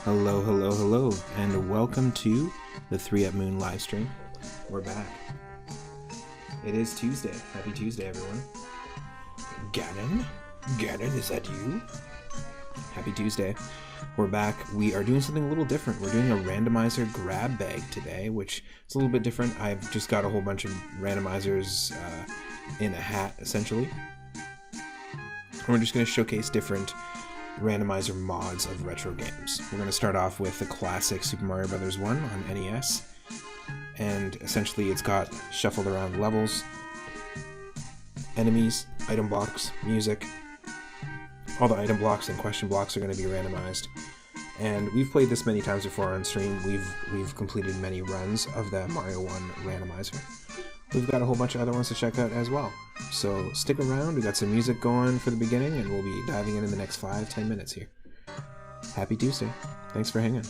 Hello, hello, hello, and welcome to the 3 at Moon live stream. We're back. It is Tuesday. Happy Tuesday, everyone. Gannon? Gannon, is that you? Happy Tuesday. We're back. We are doing something a little different. We're doing a randomizer grab bag today, which is a little bit different. I've just got a whole bunch of randomizers in a hat, essentially. And we're just going to showcase different randomizer mods of retro games. We're going to start off with the classic Super Mario Bros. 1 on NES, and essentially it's got shuffled around levels, enemies, item blocks, music. All the item blocks and question blocks are going to be randomized, and we've played this many times before on stream. We've completed many runs of the Mario 1 randomizer. We've got a whole bunch of other ones to check out as well. So stick around, we got some music going for the beginning, and we'll be diving in the next 5-10 minutes here. Happy Tuesday. Thanks for hanging.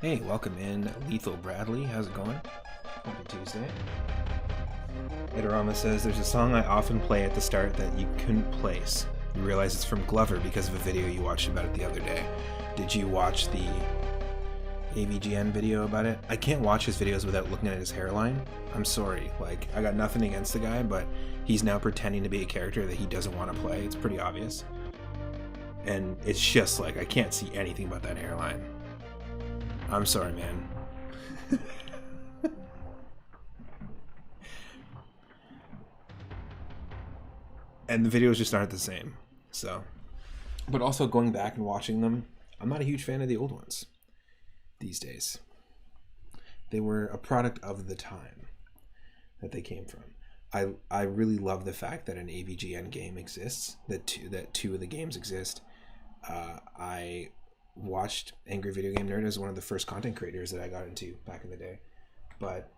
Hey, welcome in, Lethal Bradley. How's it going? Happy Tuesday. Itarama says, there's a song I often play at the start that you couldn't place. You realize it's from Glover because of a video you watched about it the other day. Did you watch the AVGN video about it? I can't watch his videos without looking at his hairline. I'm sorry. Like, I got nothing against the guy, but he's now pretending to be a character that he doesn't want to play. It's pretty obvious. And it's just like, I can't see anything but that hairline. I'm sorry, man. And the videos just aren't the same. So, but also going back and watching them, I'm not a huge fan of the old ones these days. They were a product of the time that they came from. I really love the fact that an AVGN game exists, that two of the games exist. I watched Angry Video Game Nerd as one of the first content creators that I got into back in the day, but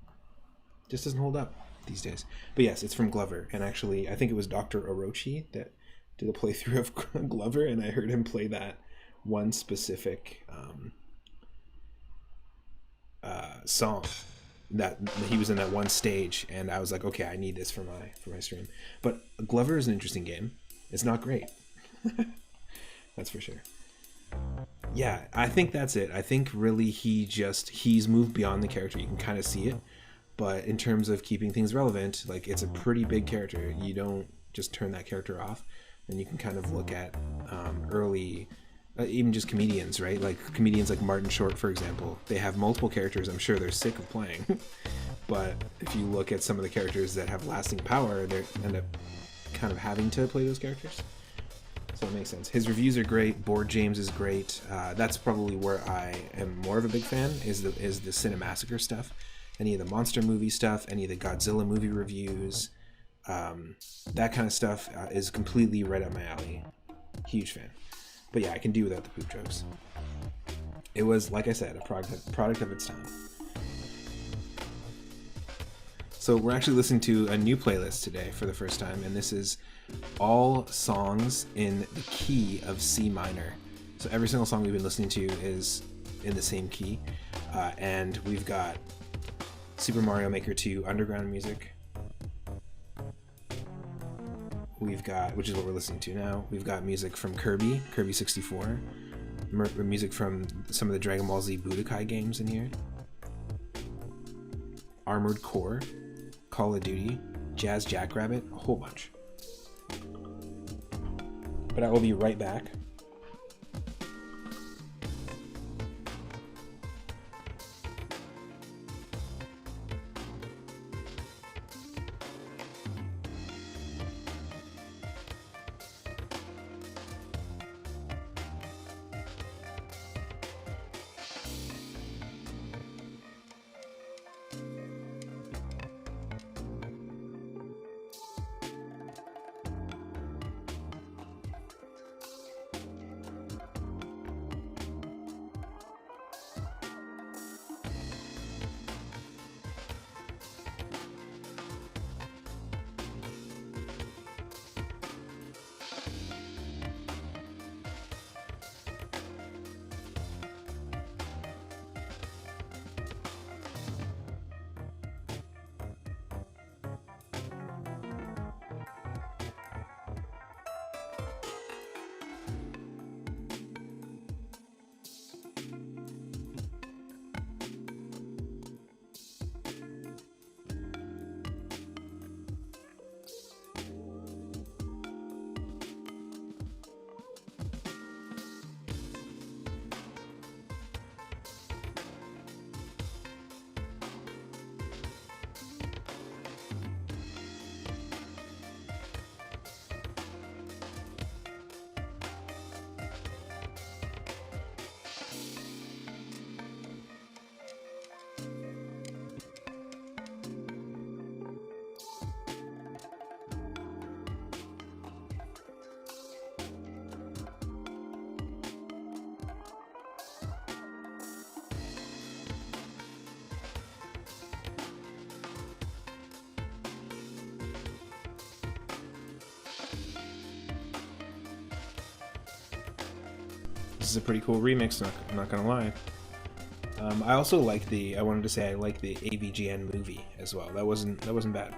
just doesn't hold up these days. But yes, it's from Glover, and actually I think it was Dr. Orochi that did a playthrough of Glover, and I heard him play that one specific song that he was in, that one stage, and I was like, okay, I need this for my stream. But Glover is an interesting game. It's not great. That's for sure. Yeah, I think that's it. I think really he's moved beyond the character. You can kind of see it, but in terms of keeping things relevant, like, it's a pretty big character. You don't just turn that character off, and you can kind of look at early, even just comedians, right? Like comedians like Martin Short, for example. They have multiple characters. I'm sure they're sick of playing, but if you look at some of the characters that have lasting power, they end up kind of having to play those characters. So it makes sense. His reviews are great. Board James is great. That's probably where I am more of a big fan, is the Cinemassacre stuff. Any of the monster movie stuff, any of the Godzilla movie reviews, that kind of stuff is completely right up my alley. Huge fan. But yeah, I can do without the poop jokes. It was, like I said, a product of its time. So we're actually listening to a new playlist today for the first time, and this is all songs in the key of C minor. So every single song we've been listening to is in the same key, and we've got Super Mario Maker 2 underground music. We've got, which is what we're listening to now, we've got music from Kirby 64, music from some of the Dragon Ball Z Budokai games in here, Armored Core, Call of Duty, Jazz Jackrabbit, a whole bunch. But I will be right back. This is a pretty cool remix, I'm not gonna lie. I also like I wanted to say I like the AVGN movie as well. That wasn't bad.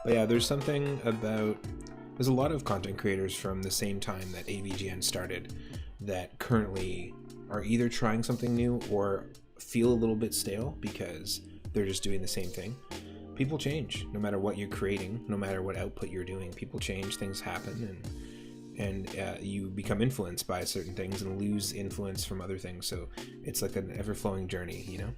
But yeah, there's a lot of content creators from the same time that AVGN started that currently are either trying something new or feel a little bit stale because they're just doing the same thing. People change no matter what you're creating, no matter what output you're doing. People change, things happen, and you become influenced by certain things and lose influence from other things. So it's like an ever-flowing journey, you know?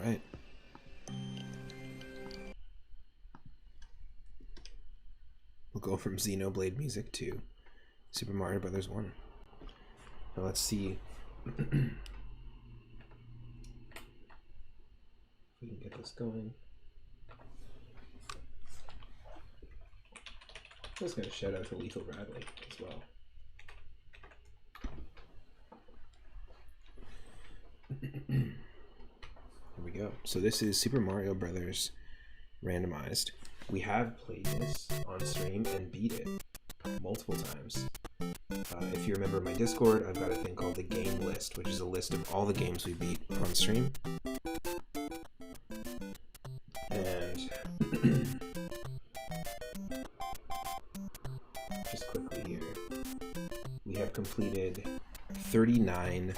right. We'll go from Xenoblade music to Super Mario Brothers 1. Now let's see if we can get this going. I'm just going to shout out to Lethal Bradley as well. Here we go. So this is Super Mario Brothers Randomized. We have played this on stream and beat it multiple times. If you remember my Discord, I've got a thing called the game list, which is a list of all the games we beat on stream. And just quickly here, we have completed 39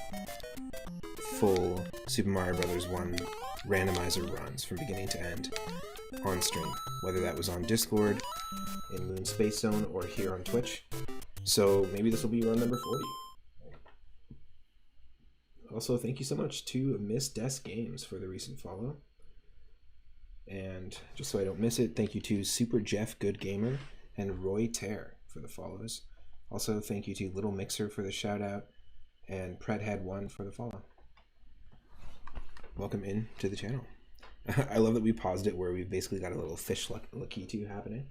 full Super Mario Brothers 1 randomizer runs from beginning to end on stream, whether that was on Discord, in Moon Space Zone, or here on Twitch. So maybe this will be run number 40. Also, thank you so much to Miss Des Games for the recent follow. And just so I don't miss it, thank you to Super Jeff Good Gamer and Roy Tear for the follows. Also, thank you to Little Mixer for the shout out and Predhead1 for the follow. Welcome in to the channel. I love that we paused it where we basically got a little fish Lakitu happening.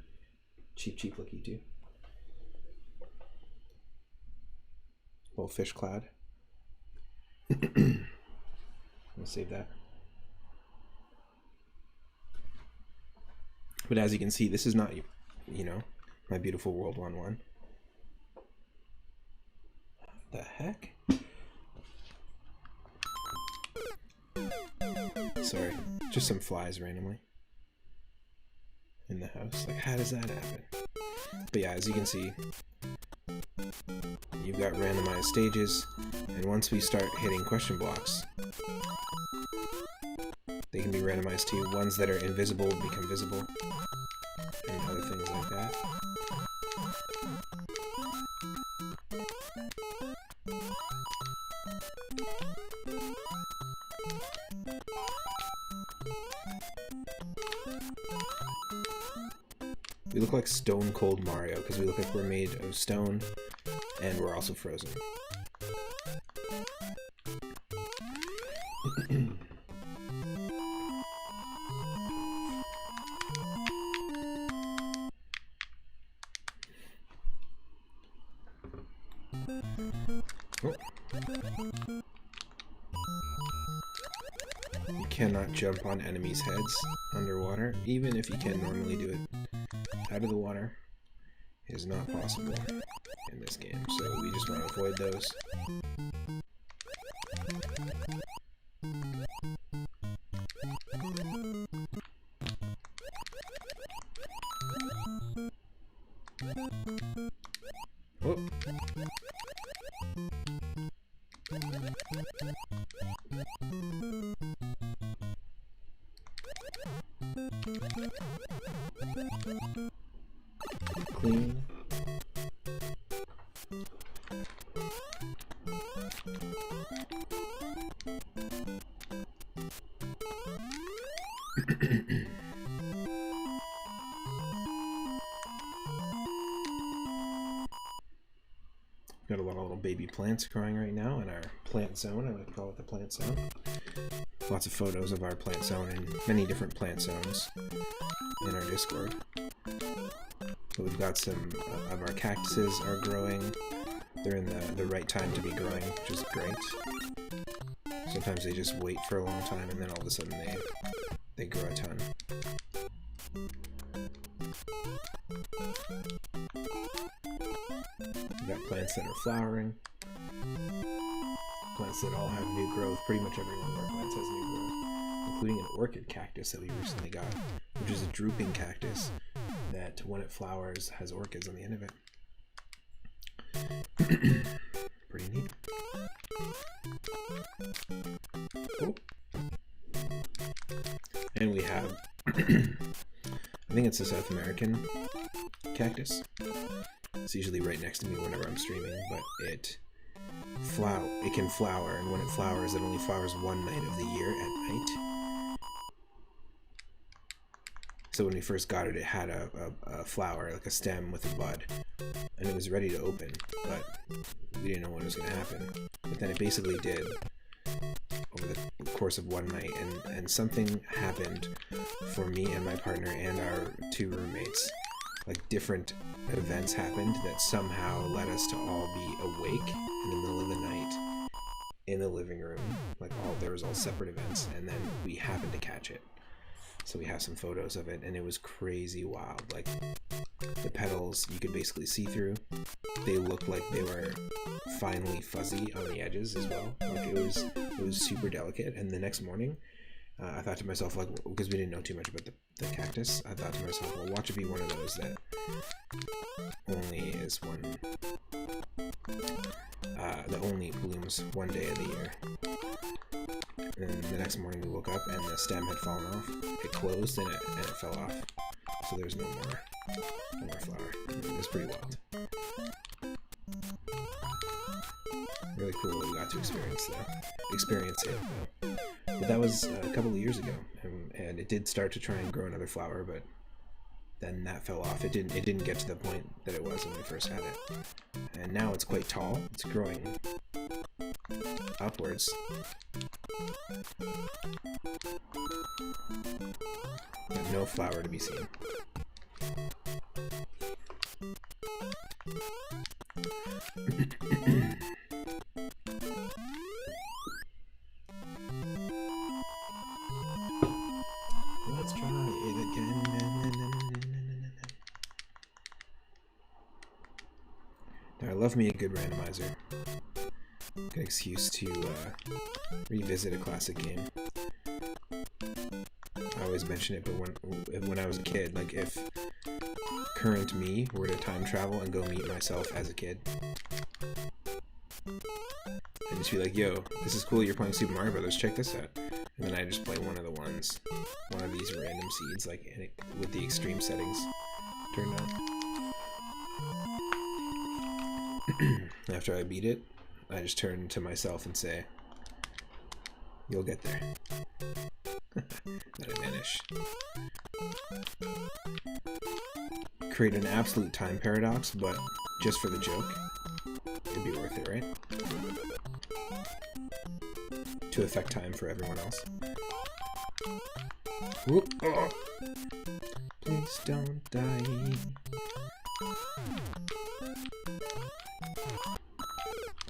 Cheap Lakitu. Little fish cloud. I'll save that. But as you can see, this is not, you know, my beautiful World 1-1. The heck? Sorry, just some flies randomly in the house. Like, how does that happen? But yeah, as you can see, you've got randomized stages, and once we start hitting question blocks, they can be randomized to ones that are invisible become visible, and other things like that. We look like Stone Cold Mario because we look like we're made of stone and we're also frozen. Oh. You cannot jump on enemies' heads underwater, even if you can normally do it out of the water. It is not possible in this game, so we just want to avoid those. Oh. Clean. Got a lot of little baby plants growing right now in our plant zone. I like to call it the plant zone. Lots of photos of our plant zone and many different plant zones in our Discord. But we've got some of our cactuses are growing. They're in the right time to be growing, which is great. Sometimes they just wait for a long time and then all of a sudden they grow a ton. We've got plants that are flowering. Plants that all have new growth. Pretty much every one of our plants has new growth, including an orchid cactus that we recently got, which is a drooping cactus that when it flowers has orchids on the end of it. Pretty neat. Oh. And we have, I think it's a South American cactus. It's usually right next to me whenever I'm streaming, but it can flower, and when it flowers, it only flowers one night of the year at night. So when we first got it, it had a flower, like a stem with a bud, and it was ready to open, but we didn't know when it was going to happen. But then it basically did over the course of one night, and something happened for me and my partner and our 2 roommates. Like, different events happened that somehow led us to all be awake in the middle of the night in the living room. Like, there was all separate events, and then we happened to catch it. So we have some photos of it, and it was crazy wild. Like, the petals you could basically see through. They looked like they were finely fuzzy on the edges as well. Like, it was super delicate. And the next morning, I thought to myself, like, because we didn't know too much about the cactus, I thought to myself, well, watch it be one of those that only is one, that only blooms one day of the year. And the next morning we woke up and the stem had fallen off. It closed and it fell off. So there's no more flower. It was pretty wild. Really cool that we got to experience it though. But that was a couple of years ago, and it did start to try and grow another flower, but then that fell off. It didn't get to the point that it was when we first had it. And now it's quite tall. It's growing upwards. But no flower to be seen. Let's try it again. Now, I love me a good randomizer. Good excuse to revisit a classic game. I always mention it, but when I was a kid, like, if current me were to time travel and go meet myself as a kid, and just be like, yo, this is cool, you're playing Super Mario Brothers, check this out. And then I just play one of these random seeds, like, with the extreme settings turned on. After I beat it, I just turn to myself and say, you'll get there. Then I vanish. Create an absolute time paradox, but just for the joke. It'd be worth it, right? To affect time for everyone else. Whoop. Oh. Please don't die.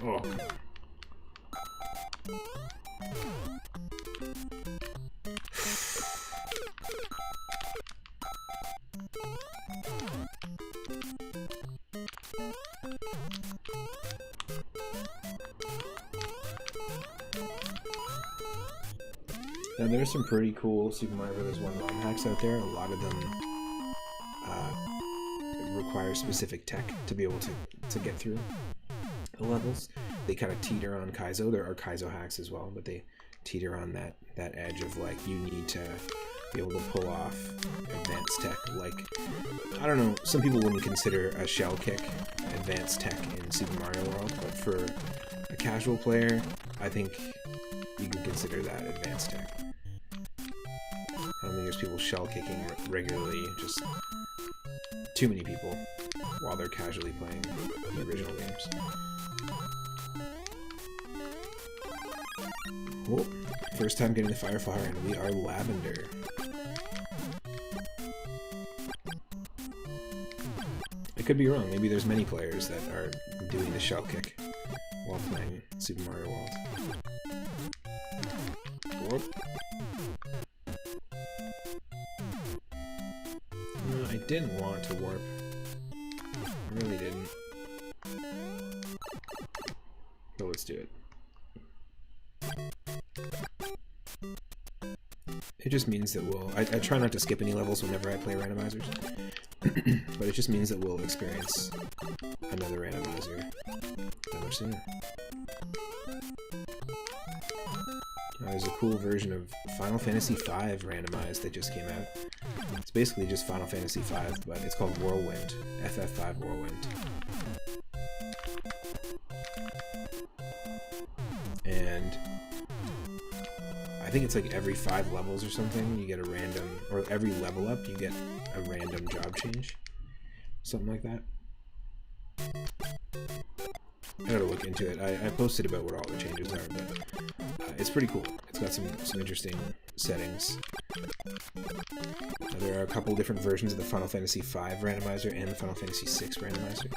Oh. Now, there's some pretty cool Super Mario Bros. 1 ROM hacks out there. A lot of them require specific tech to be able to get through the levels. They kind of teeter on Kaizo. There are Kaizo hacks as well, but they teeter on that edge of, like, you need to be able to pull off advanced tech. Like, I don't know, some people wouldn't consider a shell kick advanced tech in Super Mario World, but for a casual player, I think you can consider that advanced tech. I don't think there's people shell kicking regularly, just too many people while they're casually playing the original games. Oh, first time getting the fire flower, and we are lavender. I could be wrong. Maybe there's many players that are doing the shell kick while playing Super Mario World. Whoop. No, I didn't want to warp. I really didn't. But let's do it. It just means that I try not to skip any levels whenever I play randomizers, but it just means that we'll experience another randomizer that much sooner. There's a cool version of Final Fantasy V Randomized that just came out. It's basically just Final Fantasy V, but it's called Whirlwind, FF5 Whirlwind. And I think it's like every 5 levels or something, you get a random, or every level up, you get a random job change. Something like that. I gotta look into it. I posted about what all the changes are, but it's pretty cool. It's got some interesting settings. There are a couple different versions of the Final Fantasy V randomizer and the Final Fantasy VI randomizer.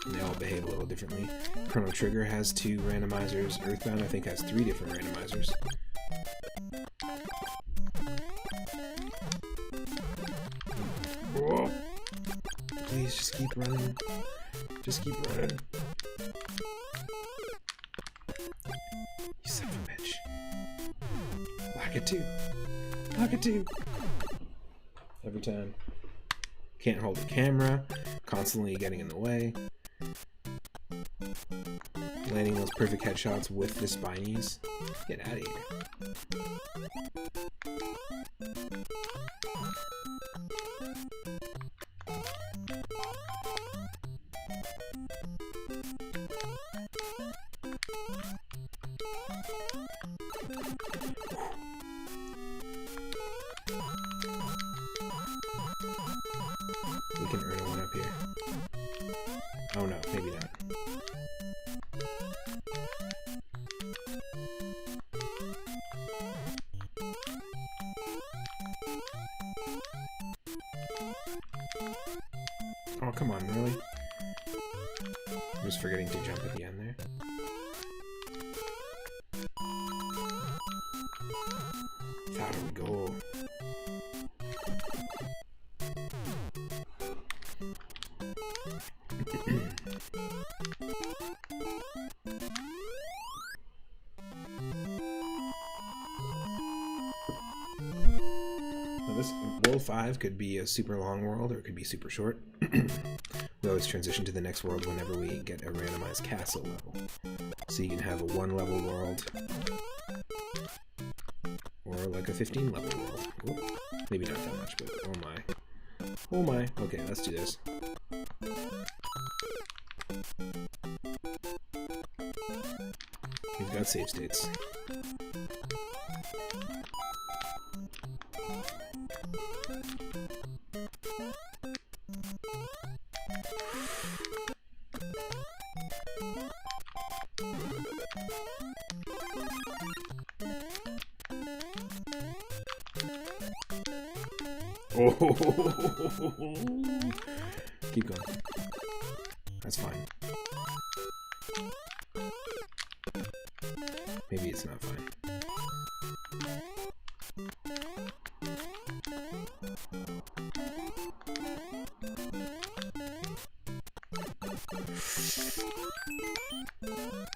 And they all behave a little differently. Chrono Trigger has 2 randomizers. Earthbound, I think, has 3 different randomizers. Whoa. Please, just keep running. Just keep running. You son of a bitch. Lock it too. Lock it too. Every time. Can't hold the camera. Constantly getting in the way. Landing those perfect headshots with the spinies. Get out of here. We can earn a 1 up here. Oh no, maybe not. Oh, come on, really? I'm just forgetting to jump at the end there. How do we go? Now this World 5 could be a super long world, or it could be super short. We always transition to the next world whenever we get a randomized castle level. So you can have a 1 level world, or like a 15 level world. Oop, maybe not that much, but oh my. Oh my. Okay, let's do this. We've got save states. Oh, keep going. That's fine. Maybe it's not fine.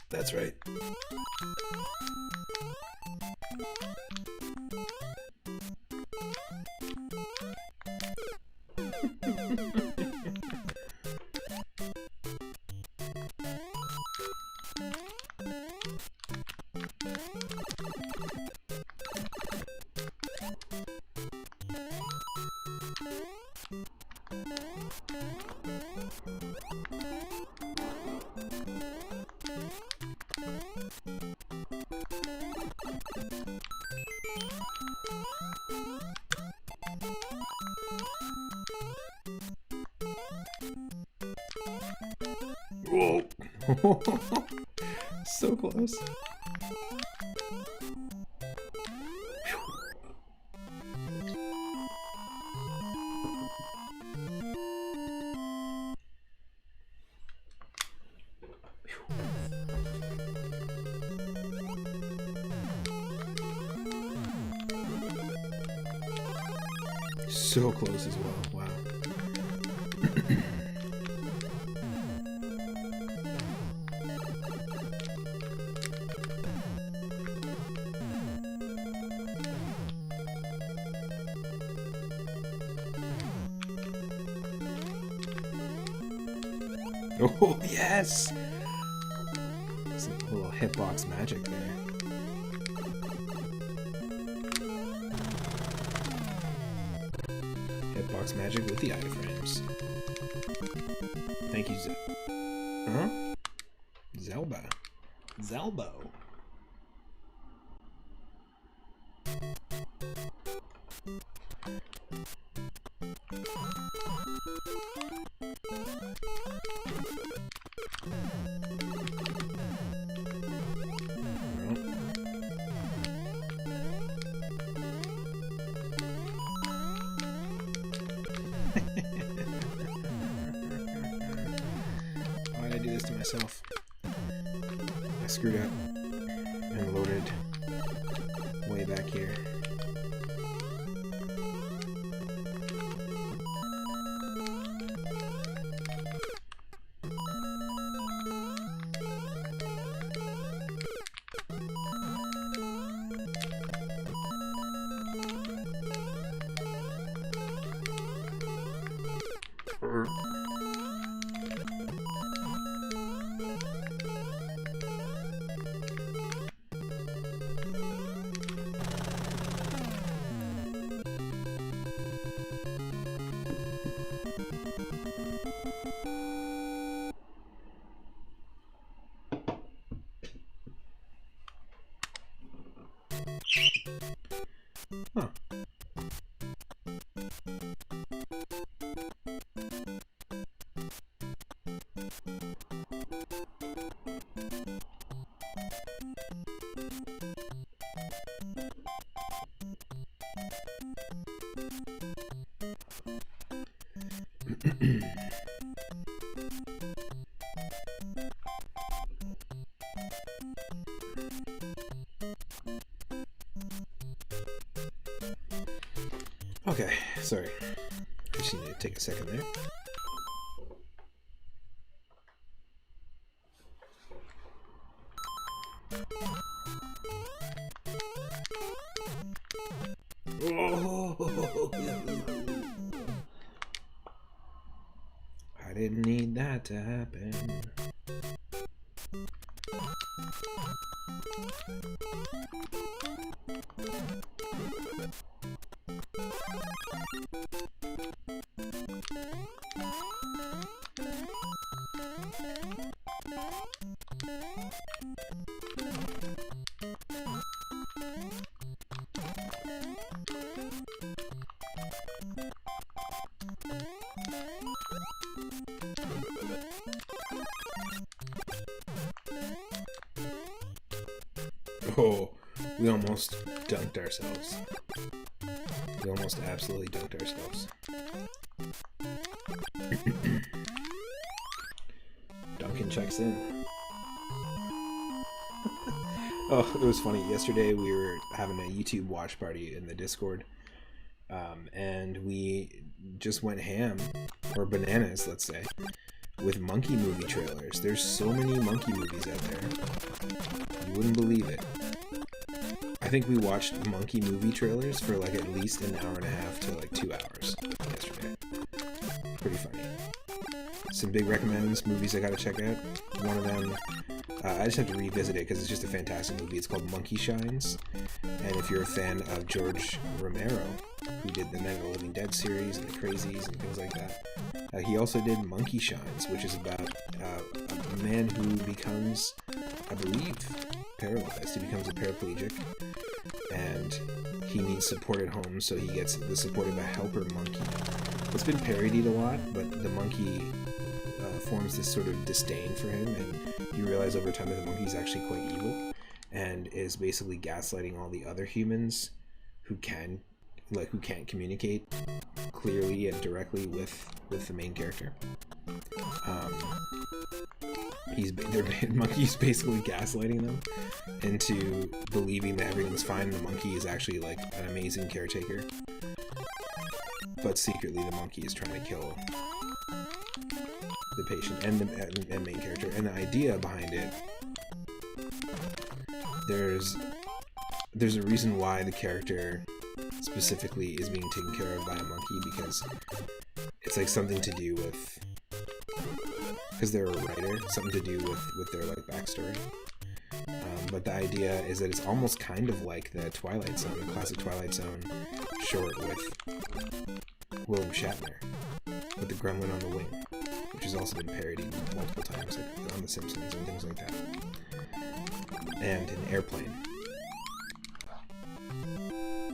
That's right. Whoa! So close. So close as well. Wow. Oh, yes! Some little hitbox magic there. Hitbox magic with the iframes. Thank you, Zelba. Zelbo. Why did I do this to myself? I screwed up and loaded way back here. Huh. Okay, sorry. I just need to take a second there. Oh, I didn't need that to happen. Oh, we almost dunked ourselves. We almost absolutely dunked ourselves. Duncan checks in. Oh, it was funny. Yesterday we were having a YouTube watch party in the Discord. And we just went ham, or bananas, let's say, with monkey movie trailers. There's so many monkey movies out there. You wouldn't believe it. I think we watched monkey movie trailers for like at least an hour and a half to like 2 hours yesterday. Pretty funny. Some big recommends, movies I gotta check out. One of them, I just have to revisit it because it's just a fantastic movie. It's called Monkey Shines. And if you're a fan of George Romero, who did the Night of the Living Dead series and the Crazies and things like that, he also did Monkey Shines, which is about a man who becomes, I believe, paralyzed. He becomes a paraplegic, and he needs support at home, so he gets the support of a helper monkey. It's been parodied a lot, but the monkey forms this sort of disdain for him, and you realize over time that the monkey is actually quite evil and is basically gaslighting all the other humans who can't communicate clearly and directly with the main character. Monkey's basically gaslighting them into believing that everything's fine, and the monkey is actually like an amazing caretaker. But secretly the monkey is trying to kill the patient and the main character. And the idea behind it, there's a reason why the character specifically is being taken care of by a monkey, because it's like something to do with, because they're a writer, something to do with their like backstory. But the idea is that it's almost kind of like the Twilight Zone, the classic Twilight Zone short with William Shatner, with the gremlin on the wing, which has also been parodied multiple times, like on The Simpsons and things like that. and an airplane.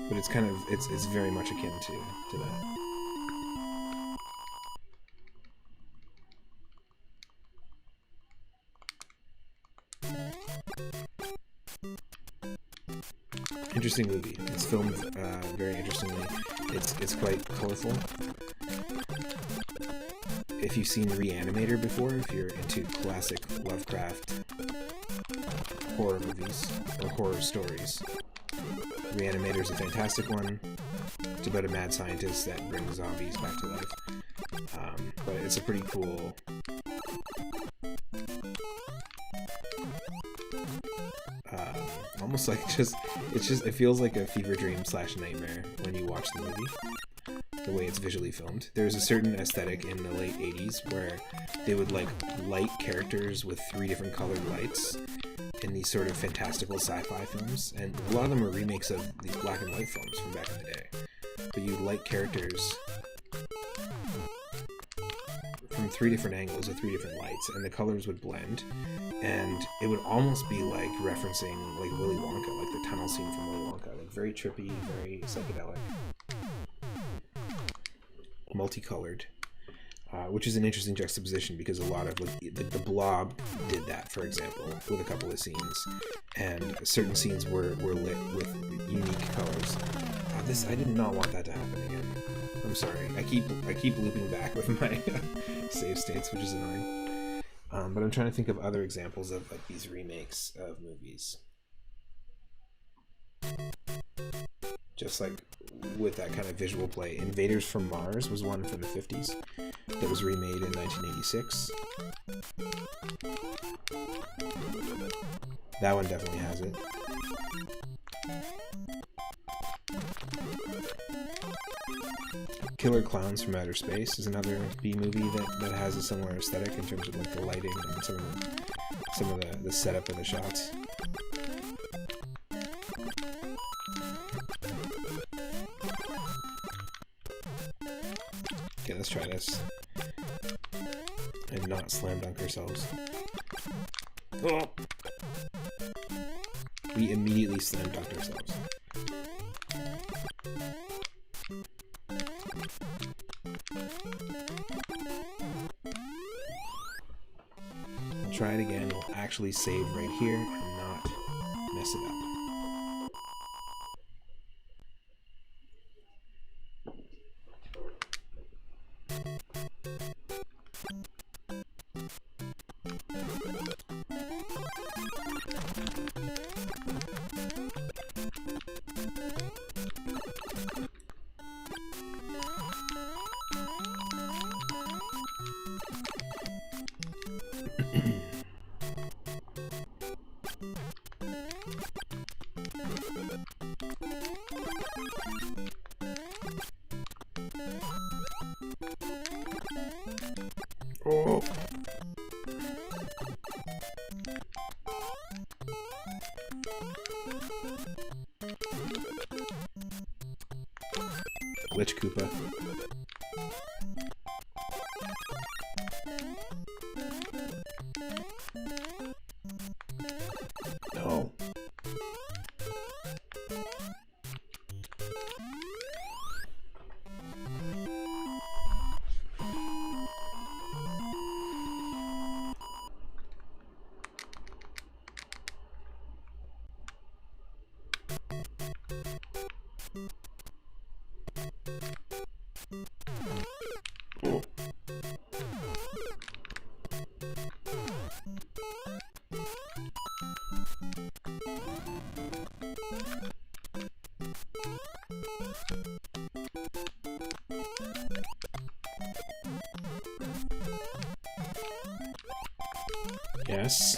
But it's kind of, it's very much akin to that. Interesting movie. It's filmed very interestingly. It's quite colorful. If you've seen Reanimator before, if you're into classic Lovecraft horror movies or horror stories, Reanimator is a fantastic one. It's about a mad scientist that brings zombies back to life. But it's a pretty cool. Almost like it feels like a fever dream / nightmare when you watch the movie. The way it's visually filmed. There's a certain aesthetic in the late 80s where they would like light characters with 3 different colored lights in these sort of fantastical sci-fi films, and a lot of them are remakes of these black and white films from back in the day. But you'd light characters from 3 different angles with 3 different lights, and the colors would blend, and it would almost be like referencing like Willy Wonka, like the tunnel scene from Willy Wonka, like very trippy, very psychedelic, multicolored, which is an interesting juxtaposition because a lot of like the Blob did that, for example, with a couple of scenes, and certain scenes were lit with unique colors. I did not want that to happen again. I'm sorry. I keep looping back with my save states, which is annoying. But I'm trying to think of other examples of like these remakes of movies. Just like with that kind of visual play. Invaders from Mars was one from the 50s that was remade in 1986. That one definitely has it. Killer Clowns from Outer Space is another B movie that has a similar aesthetic in terms of like the lighting and some of the setup of the shots. Okay, let's try this. And not slam dunk ourselves. Oh! We immediately slam dunked ourselves. We'll try it again. We'll actually save right here and not mess it up. Oh. Glitch Koopa. No. Oh. Yes.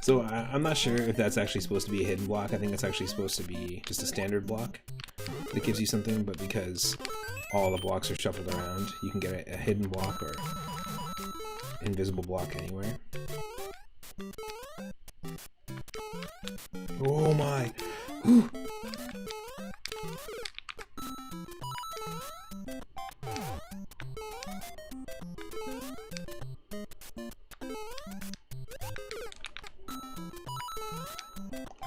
So I'm not sure if that's actually supposed to be a hidden block. I think it's actually supposed to be just a standard block that gives you something, but because all the blocks are shuffled around, you can get a hidden block or invisible block anywhere. Oh my! Whew.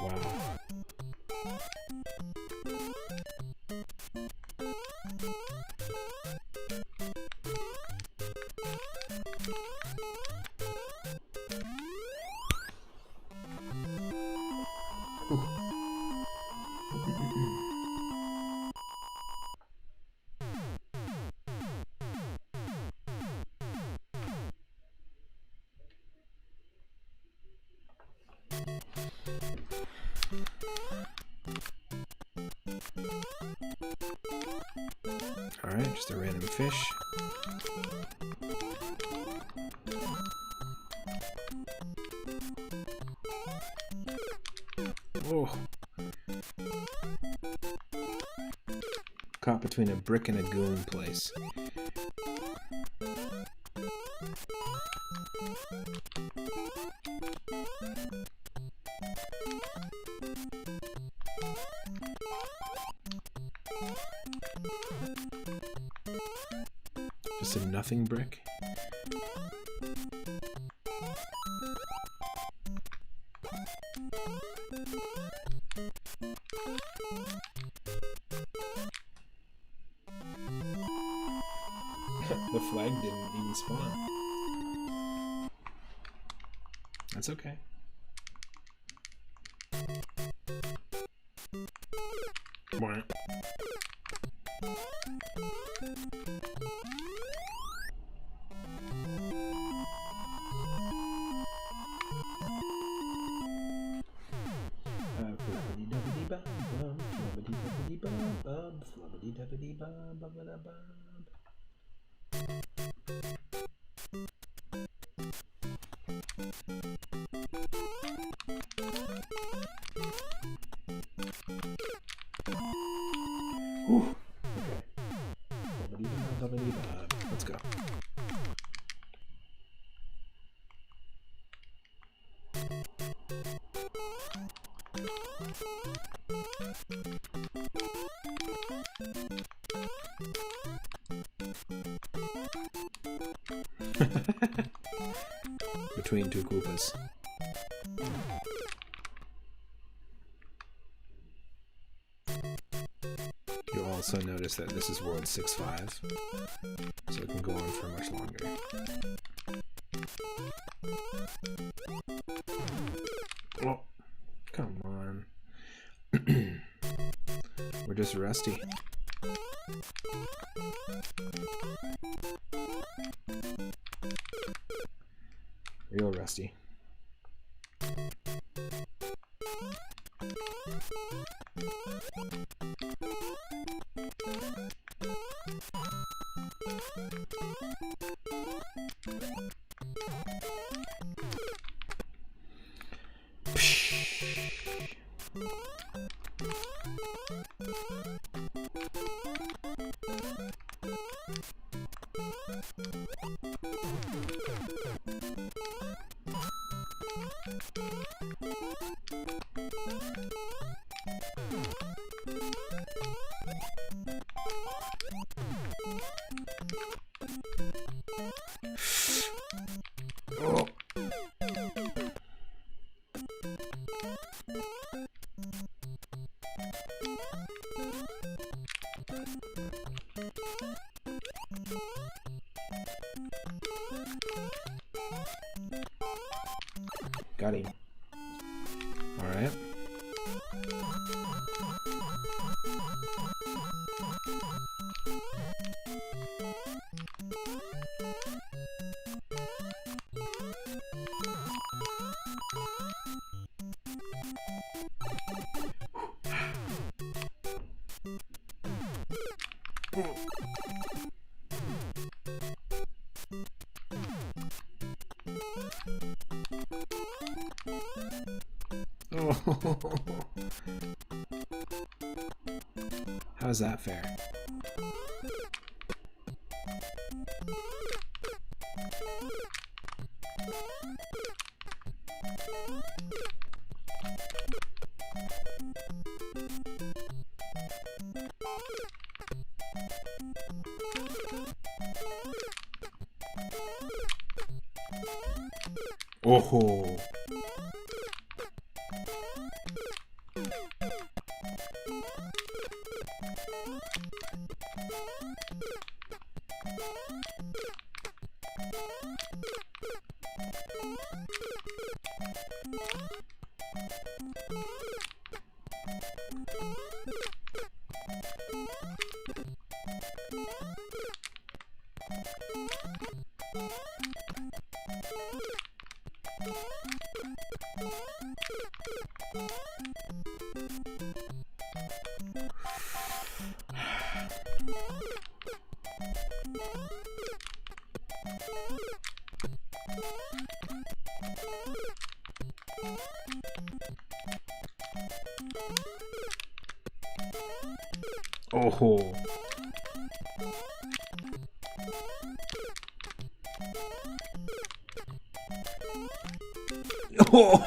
Wow. Alright, just a random fish. Oh. Caught between a brick and a goon place. Just a nothing brick. The flag didn't even spawn. That's okay. What? Whew. Okay. Let's go. Between two Koopas. You'll also notice that this is World 6.5, so it can go on for much longer. Oh, come on. We're just rusty. Real rusty. Oh. Got him. All right. Oh. How's that fair? Oh. Oh. Oh.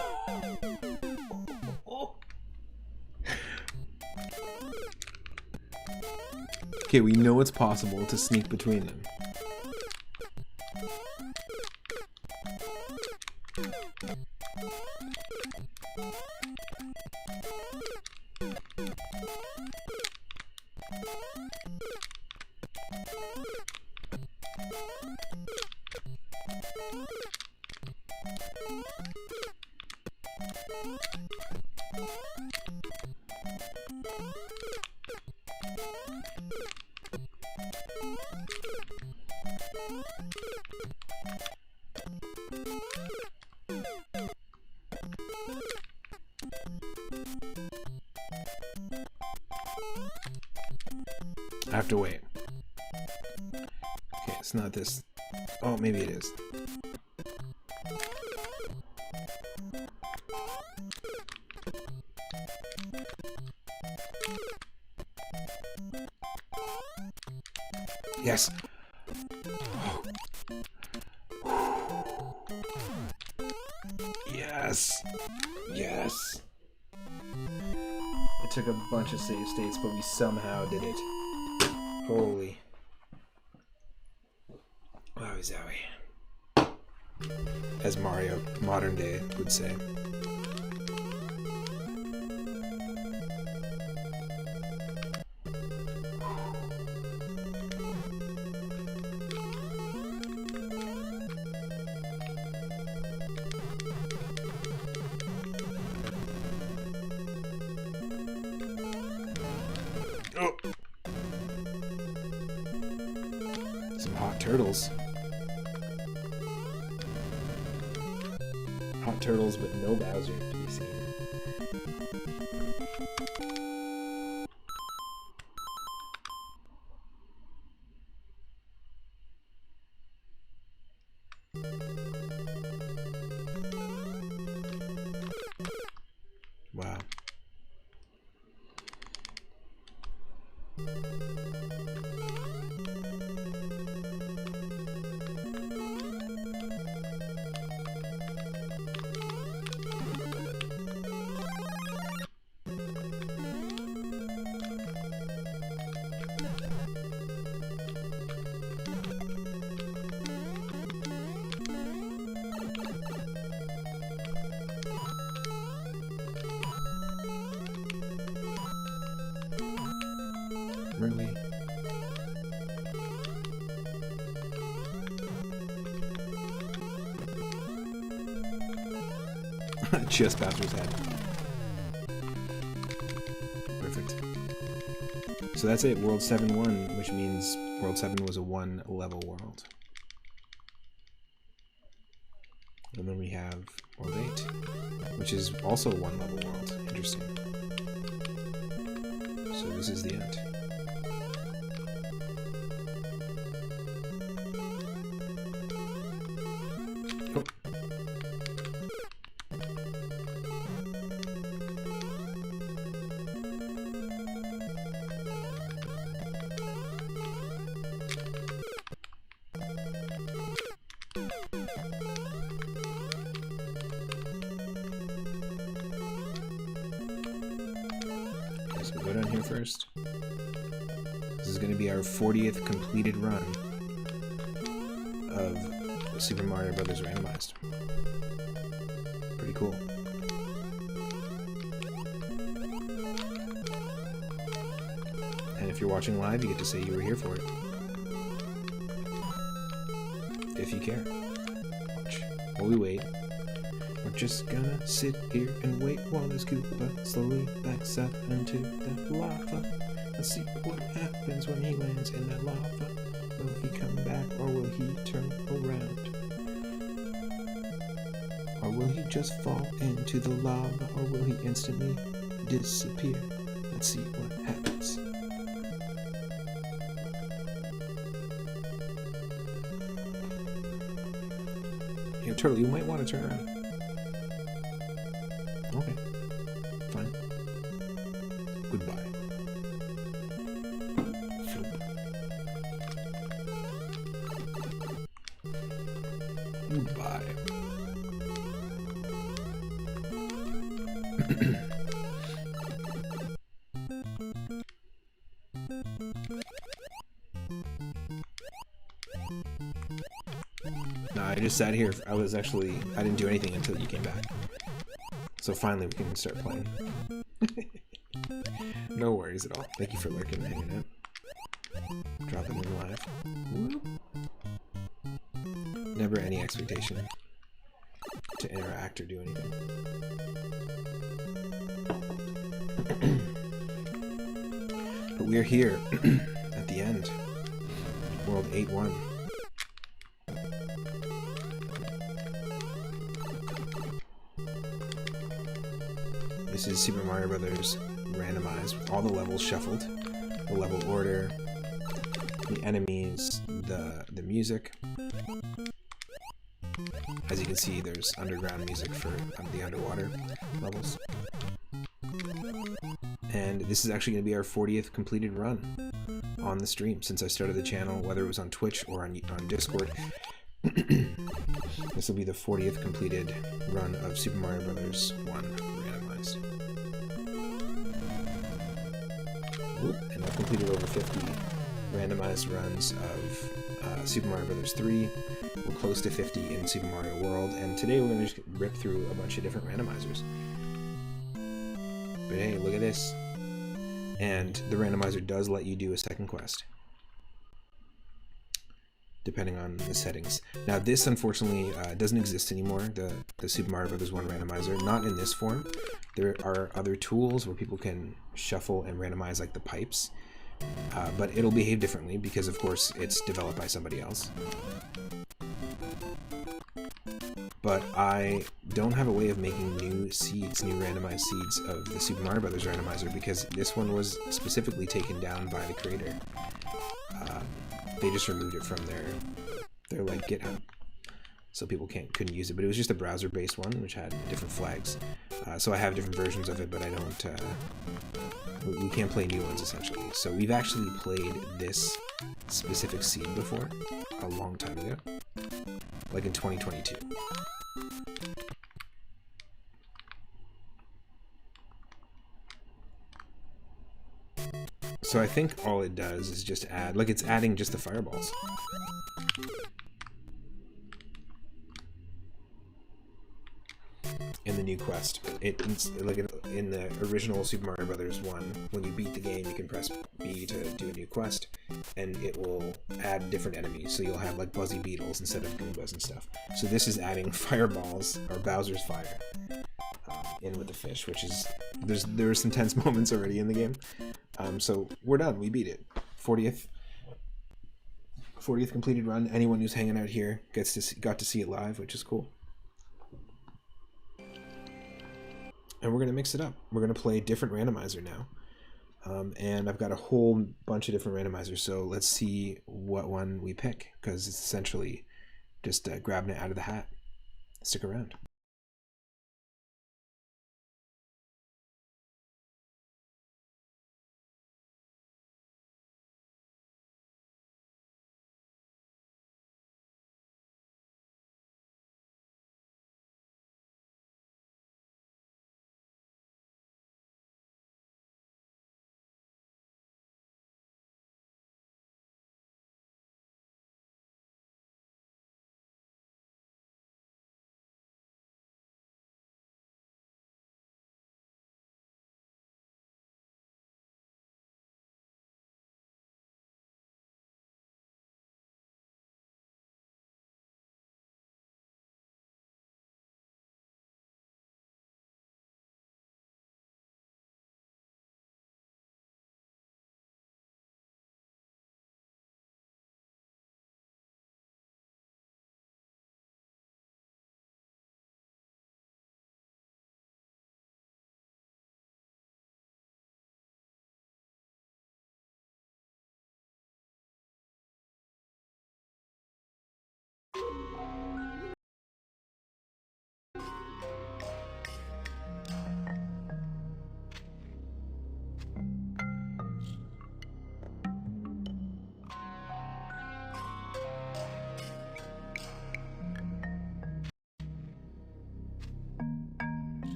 Okay, we know it's possible to sneak between them. I have to wait. Okay, it's not this. Oh, maybe it is. Yes. Yes. Yes. It took a bunch of save states, but we somehow did it. Holy. Wowie zowie. As Mario, modern day, would say. Oh. Some hot turtles. Hot turtles, but no Bowser to be seen. Wow. Really? Just Bowser's head. Perfect. So that's it, World 7 won, which means World 7 was a 1-level world. And then we have World 8, which is also a 1-level world. Interesting. So this is the end. go down here first. This is going to be our 40th completed run of Super Mario Bros. Randomized. Pretty cool. And if you're watching live, you get to say you were here for it. If you care. Watch. While we wait, we're just gonna sit here and wait while this Koopa slowly backs up into the lava. Let's see what happens when he lands in that lava. Will he come back, or will he turn around? Or will he just fall into the lava, or will he instantly disappear? Let's see what happens. Here, Turtle, you might want to turn around. Okay. Fine. Goodbye. Goodbye. No, I just sat here. I didn't do anything until you came back. So finally we can start playing. No worries at all. Thank you for lurking and hanging out. Dropping in live. Woo. Never any expectation to interact or do anything. But we're here at the end. World 8-1. This is Super Mario Bros. Randomized. All the levels shuffled. The level order, the enemies, the music. As you can see, there's underground music for the underwater levels. And this is actually going to be our 40th completed run on the stream since I started the channel, whether it was on Twitch or on Discord. This will be the 40th completed run of Super Mario Bros. 1 Randomized. Oop, and I've completed over 50 randomized runs of Super Mario Bros. 3. We're close to 50 in Super Mario World, and today we're going to just rip through a bunch of different randomizers. But hey, look at this. And the randomizer does let you do a second quest, depending on the settings. Now this, unfortunately, doesn't exist anymore, the Super Mario Bros. 1 randomizer. Not in this form. There are other tools where people can shuffle and randomize, like the pipes. But it'll behave differently because, of course, it's developed by somebody else. But I don't have a way of making new seeds, new randomized seeds of the Super Mario Bros. Randomizer because this one was specifically taken down by the creator. They just removed it from their like GitHub, so people couldn't use it. But it was just a browser-based one, which had different flags. So I have different versions of it, but I don't. We can't play new ones essentially. So we've actually played this specific seed before, a long time ago, like in 2022. So I think all it does is just add, like it's adding just the fireballs. In the new quest. Like in the original Super Mario Bros. 1, when you beat the game, you can press B to do a new quest, and it will add different enemies. So you'll have like Buzzy Beetles instead of Goombas and stuff. So this is adding fireballs, or Bowser's Fire, in with the fish, which is, there are some tense moments already in the game. So we're done. We beat it. 40th completed run. Anyone who's hanging out here got to see it live, which is cool. And we're going to mix it up. We're going to play a different randomizer now. And I've got a whole bunch of different randomizers, so let's see what one we pick, because it's essentially just grabbing it out of the hat. Stick around.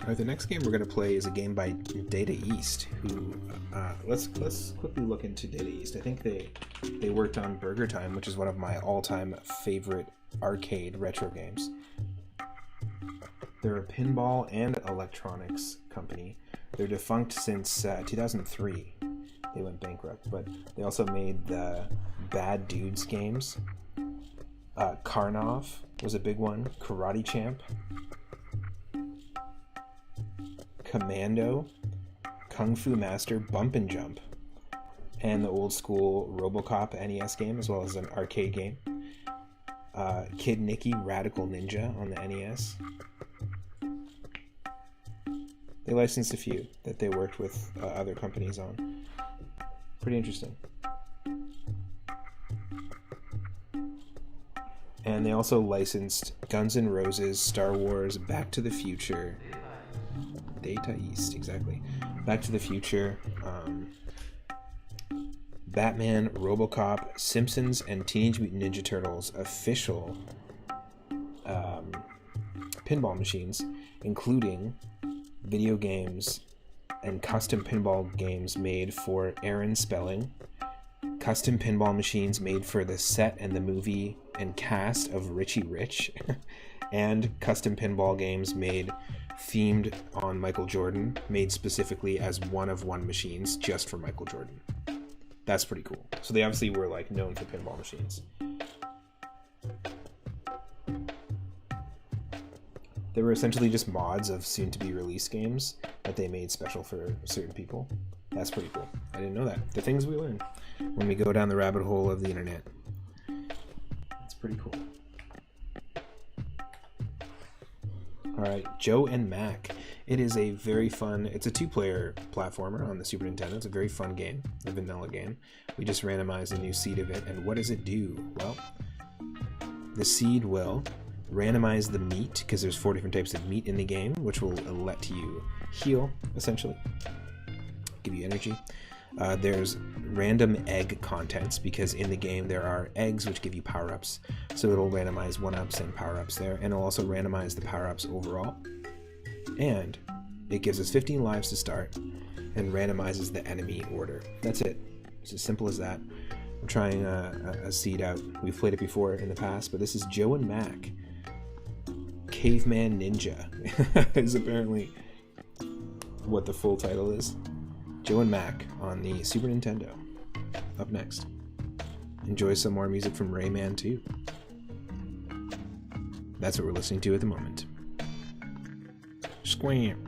Alright, the next game we're going to play is a game by Data East, who, let's quickly look into Data East. I think they worked on Burger Time, which is one of my all-time favorite arcade retro games. They're a pinball and electronics company. They're defunct since 2003. They went bankrupt, but they also made the Bad Dudes games. Karnov was a big one. Karate Champ. Commando, Kung Fu Master, Bump and Jump, and the old school RoboCop NES game, as well as an arcade game. Kid Nicky, Radical Ninja on the NES. They licensed a few that they worked with other companies on. Pretty interesting. And they also licensed Guns N' Roses, Star Wars, Back to the Future. Data East, exactly. Back to the Future, Batman, RoboCop, Simpsons, and Teenage Mutant Ninja Turtles official pinball machines, including video games and custom pinball games made for Aaron Spelling, custom pinball machines made for the set and the movie and cast of Richie Rich, and custom pinball games made themed on Michael Jordan, made specifically as one-of-one machines just for Michael Jordan. That's pretty cool. So they obviously were like known for pinball machines. They were essentially just mods of soon-to-be released games that they made special for certain people. That's pretty cool. I didn't know that. The things we learn when we go down the rabbit hole of the internet. That's pretty cool. Alright, Joe and Mac. It is a very fun, it's a two-player platformer on the Super Nintendo. It's a very fun game, a vanilla game. We just randomized a new seed of it, and what does it do? Well, the seed will randomize the meat, because there's 4 different types of meat in the game, which will let you heal, essentially. Give you energy. There's random egg contents, because in the game there are eggs which give you power-ups. So it'll randomize 1-ups and power-ups there, and it'll also randomize the power-ups overall. And it gives us 15 lives to start, and randomizes the enemy order. That's it. It's as simple as that. I'm trying a seed out. We've played it before in the past, but this is Joe and Mac. Caveman Ninja is apparently what the full title is. Joe and Mac on the Super Nintendo. Up next. Enjoy some more music from Rayman 2. That's what we're listening to at the moment. Squam.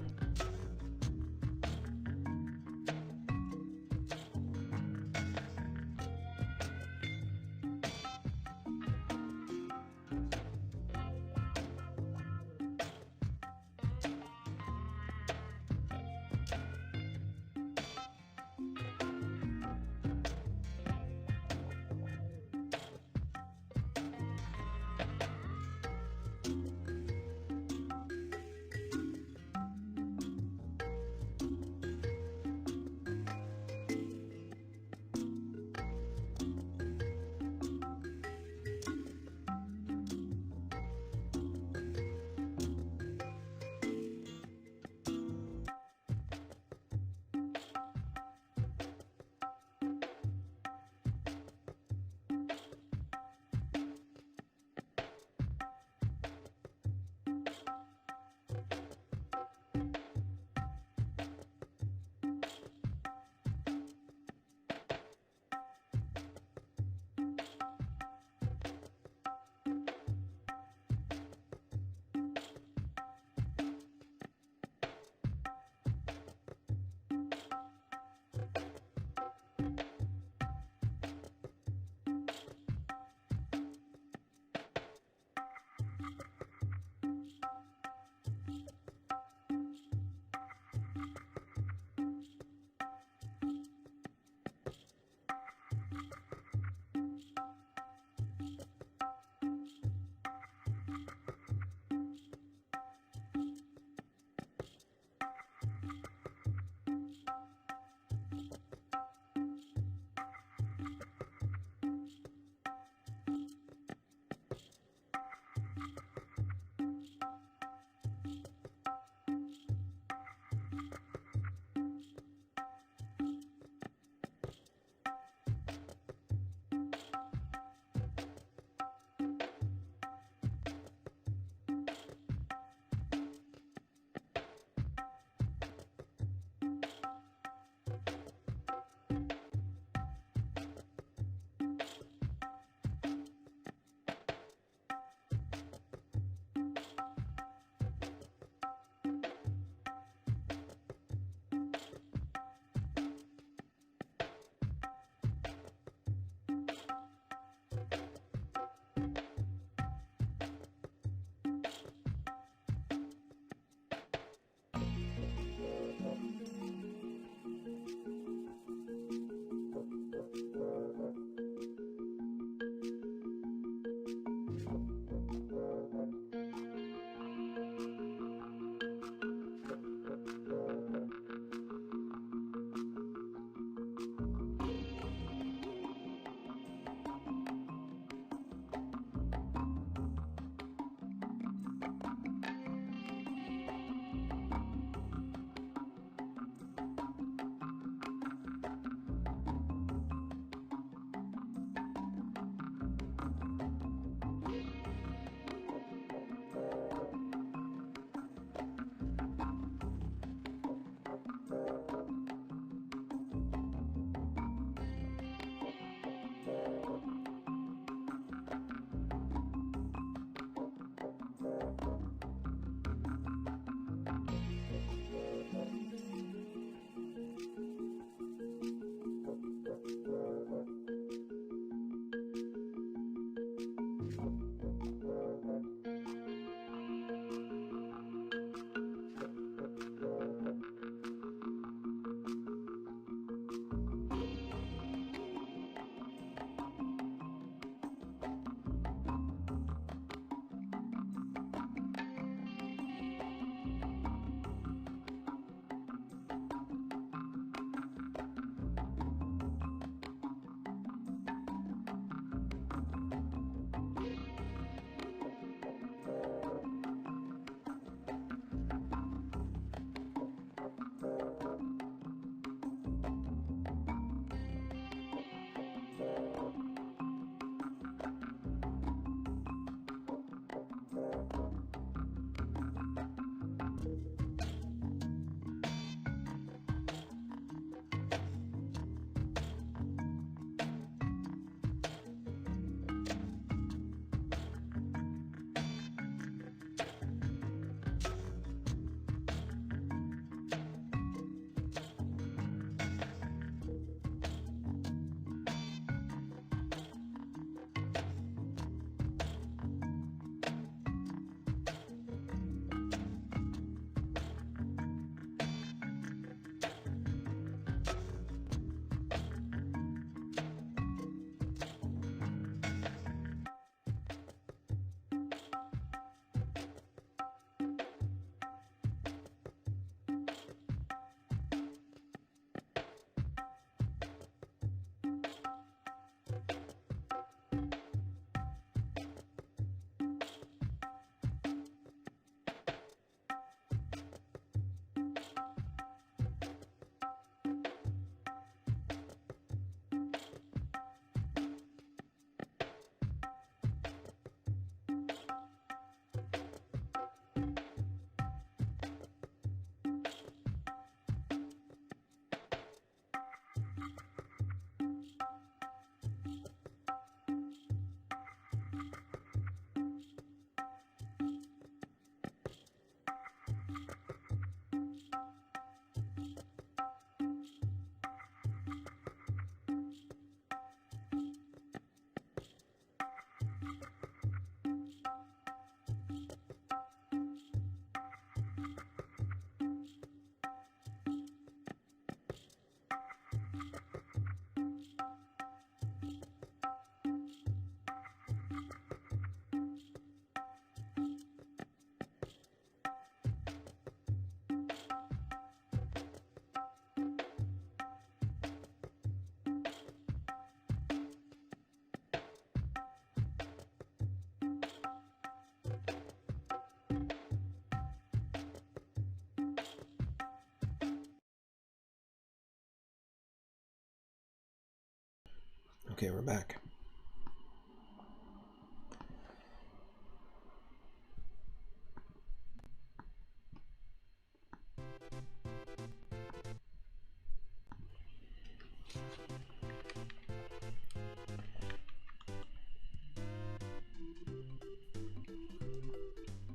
Okay, we're back.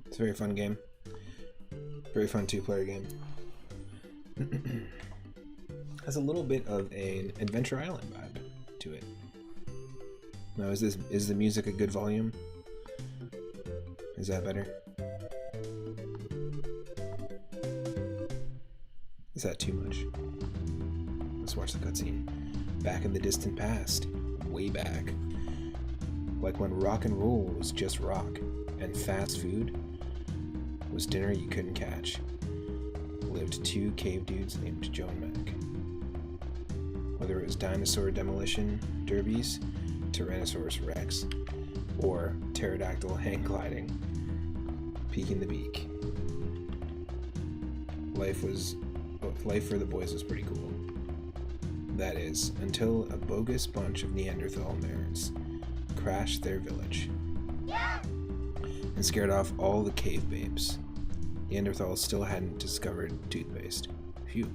It's a very fun game. Very fun two-player game. Has a little bit of an Adventure Island vibe to it. Now, is the music a good volume? Is that better? Is that too much? Let's watch the cutscene. Back in the distant past, way back, like when rock and roll was just rock, and fast food was dinner you couldn't catch, lived two cave dudes named Joe and Mac. Whether it was dinosaur demolition derbies, Tyrannosaurus Rex, or pterodactyl hang gliding, peeking the beak, life for the boys was pretty cool. That is, until a bogus bunch of Neanderthal nerds crashed their village and scared off all the cave babes. Neanderthals still hadn't discovered toothpaste. Phew.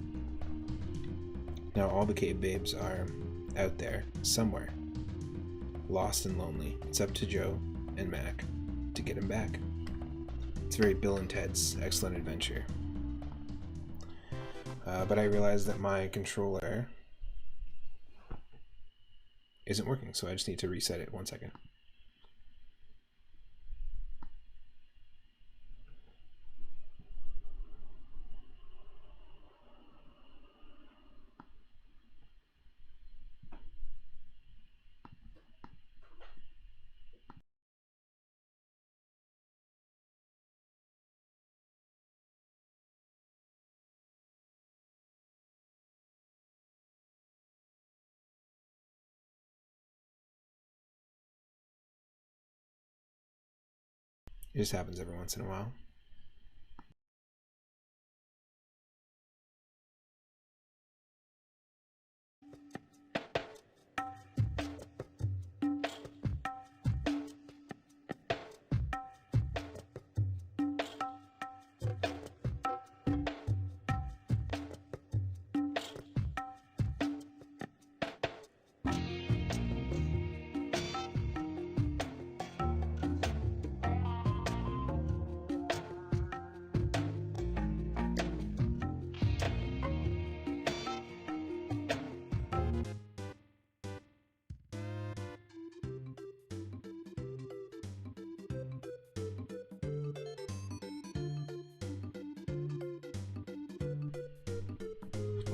Now all the cave babes are out there, somewhere, lost and lonely. It's up to Joe and Mac to get him back. It's very Bill and Ted's Excellent Adventure. But I realized that my controller isn't working, so I just need to reset it. 1 second. It just happens every once in a while.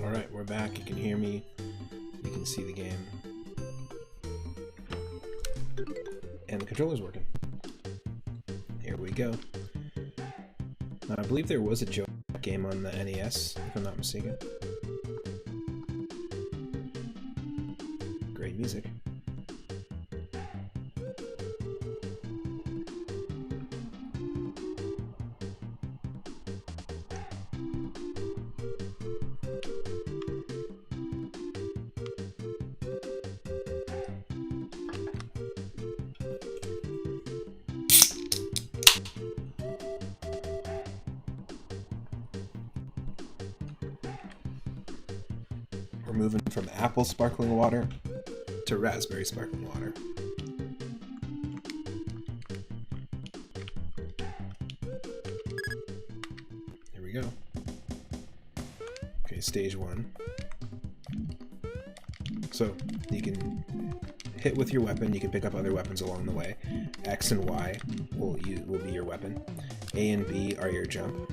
Alright, we're back. You can hear me. You can see the game. And the controller's working. Here we go. Now, I believe there was a Joe game on the NES, if I'm not mistaken. Great music. We're moving from apple sparkling water to raspberry sparkling water. Here we go. Okay, stage 1. So you can hit with your weapon. You can pick up other weapons along the way. X and Y will be your weapon. A and B are your jump.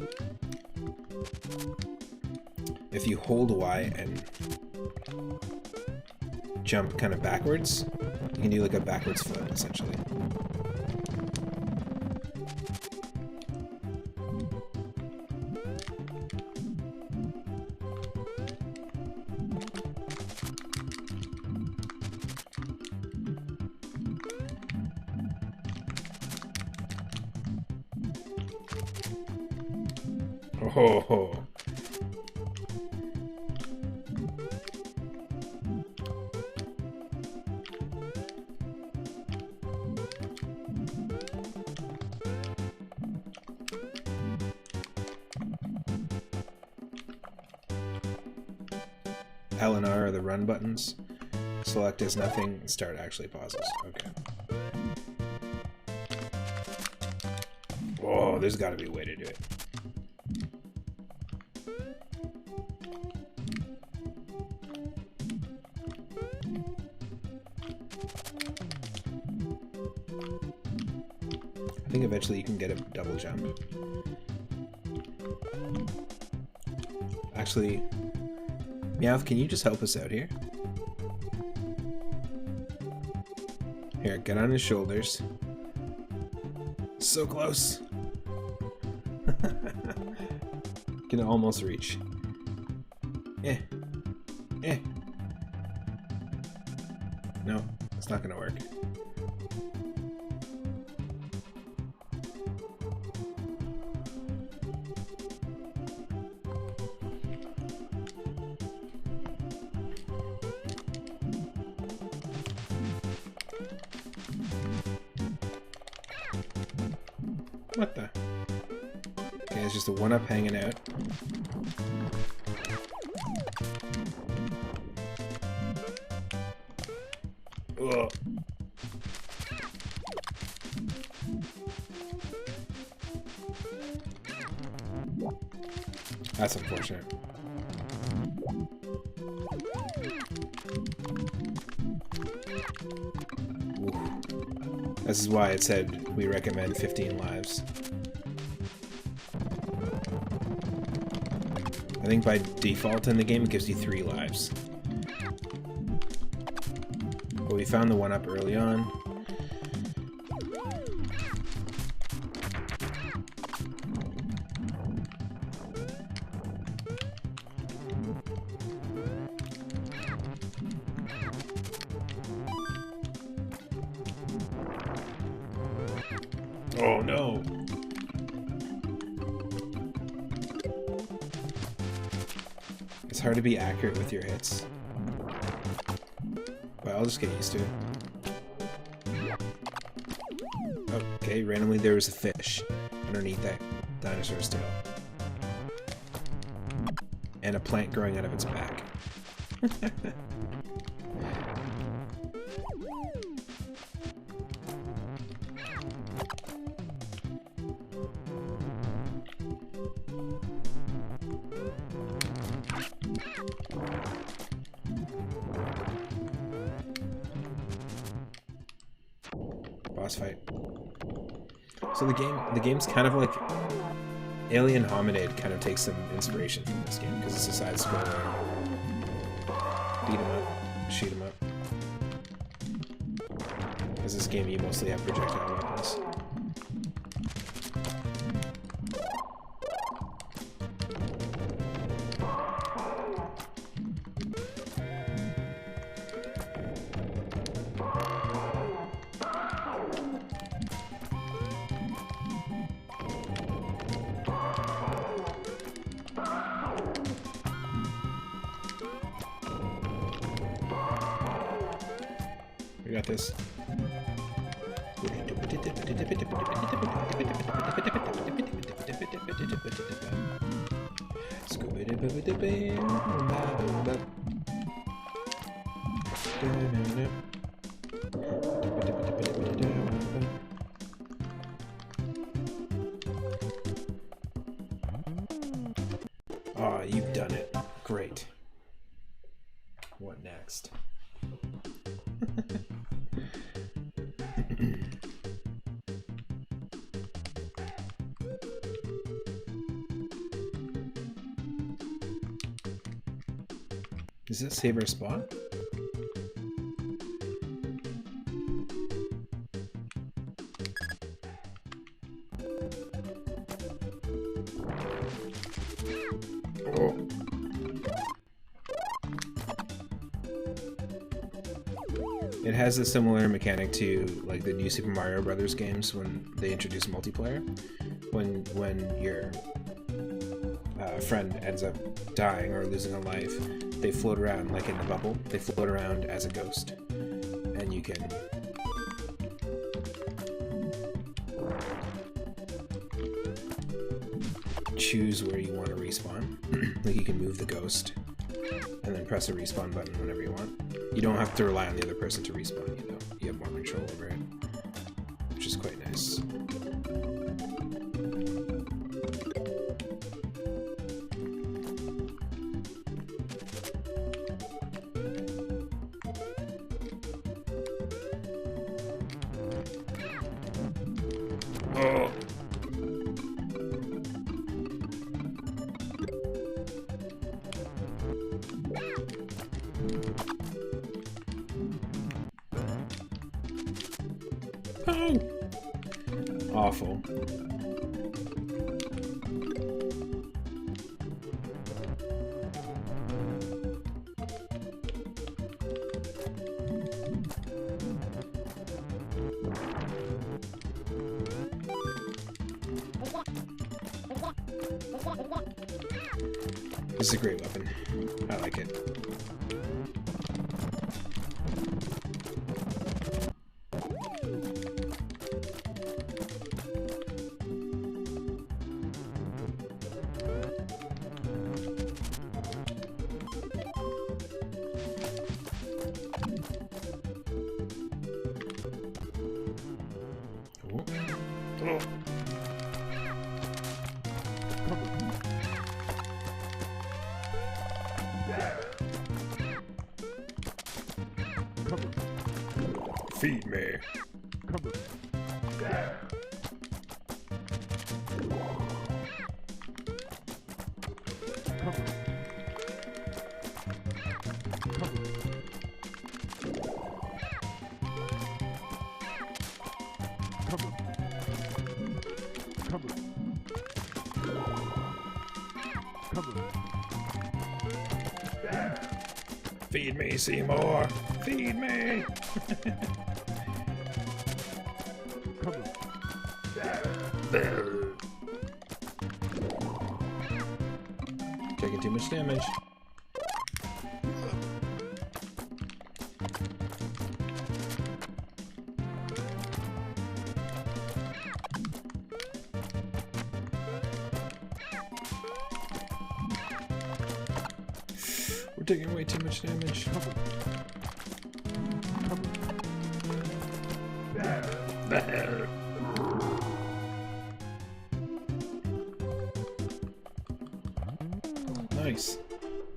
If you hold Y and jump kind of backwards, you can do like a backwards flip, essentially. Oh. L and R are the run buttons. Select is nothing, start actually pauses. Okay. Whoa, there's gotta be a way to do it. I think eventually you can get a double jump. Actually, Meowth, can you just help us out here? Here, get on his shoulders. So close. Can almost reach. Eh. Eh. No, it's not gonna work. What the? Okay, it's just a one-up hanging out. Ugh. That's unfortunate. Oof. This is why it said we recommend 15 lives. I think by default in the game it gives you 3 lives. But we found the one up early on. Oh no! It's hard to be accurate with your hits. But I'll just get used to it. Okay, randomly there was a fish underneath that dinosaur's tail. And a plant growing out of its back. Boss fight. So the game's kind of like Alien Hominid kind of takes some inspiration from this game because it's a side scroller. Beat 'em up, shoot 'em up. Because this game you mostly have projectile weapons. We got this. Oh, you've done it. Great. What next? Does it save our spot? Oh. It has a similar mechanic to like the new Super Mario Brothers games when they introduce multiplayer. When your friend ends up dying or losing a life, they float around like in the bubble. They float around as a ghost, and you can choose where you want to respawn. Like you can move the ghost and then press a respawn button whenever you want. You don't have to rely on the other person to respawn, you know. You have more control over it, which is quite nice. Oh. Oh. Awful. This is a great weapon. I like it. Oh. Feed me. Feed me, Seymour. Feed me. Taking too much damage. We're taking way too much damage. Nice.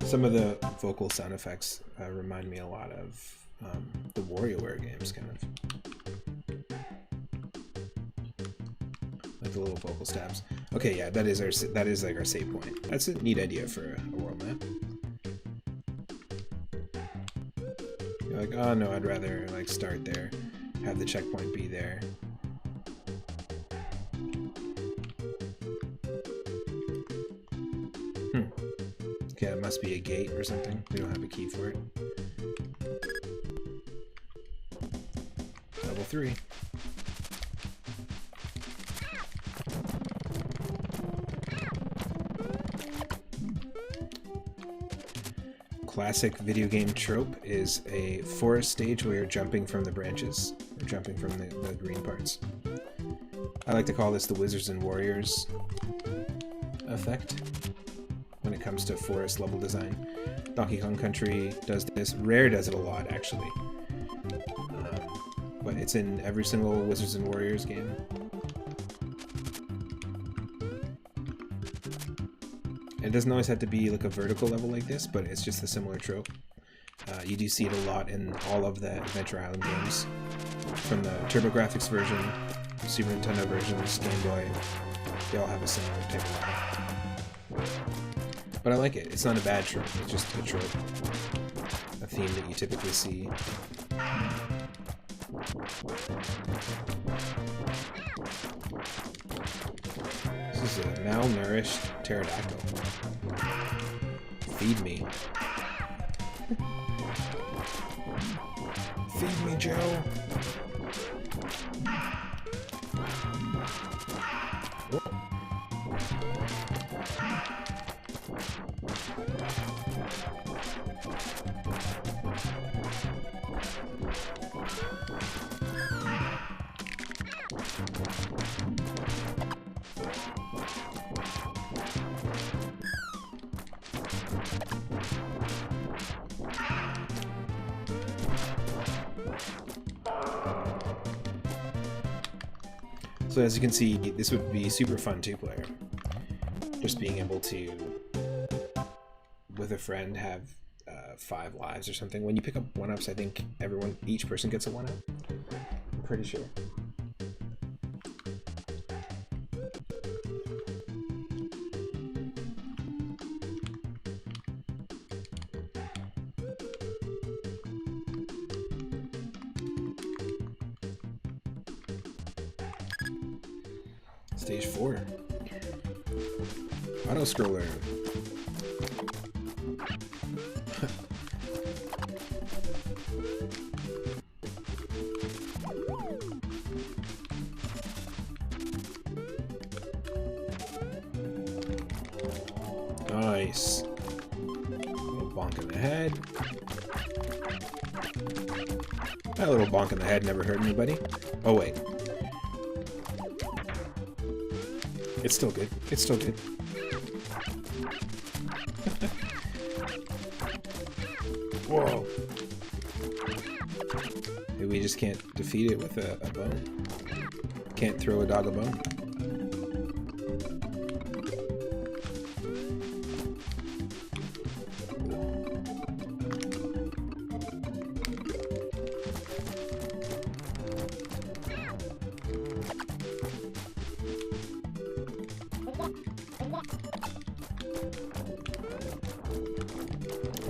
Some of the vocal sound effects remind me a lot of the WarioWare games, kind of. Like the little vocal stabs. Okay, yeah, that is like our save point. That's a neat idea for a world map. You're like, oh no, I'd rather like start there, have the checkpoint be there. Okay, it must be a gate or something. We don't have a key for it. Level 3. Classic video game trope is a forest stage where you're jumping from the branches, or jumping from the green parts. I like to call this the Wizards and Warriors effect when it comes to forest level design. Donkey Kong Country does this. Rare does it a lot, actually. But it's in every single Wizards and Warriors game. It doesn't always have to be like a vertical level like this, but it's just a similar trope. You do see it a lot in all of the Adventure Island games. From the TurboGrafx version, Super Nintendo versions, Game Boy, they all have a similar type of level. But I like it. It's not a bad trope, it's just a trope. A theme that you typically see. This is a malnourished pterodactyl. Feed me. Feed me, Joe. So as you can see, this would be super fun two-player. Just being able to, with a friend, have 5 lives or something. When you pick up 1-ups, I think each person gets a 1-up. I'm pretty sure. Stage 4. Auto scroller. Nice. Little bonk in the head. That little bonk in the head never hurt anybody. Oh wait. It's still good. It's still good. Whoa. Maybe we just can't defeat it with a bone. Can't throw a dog a bone.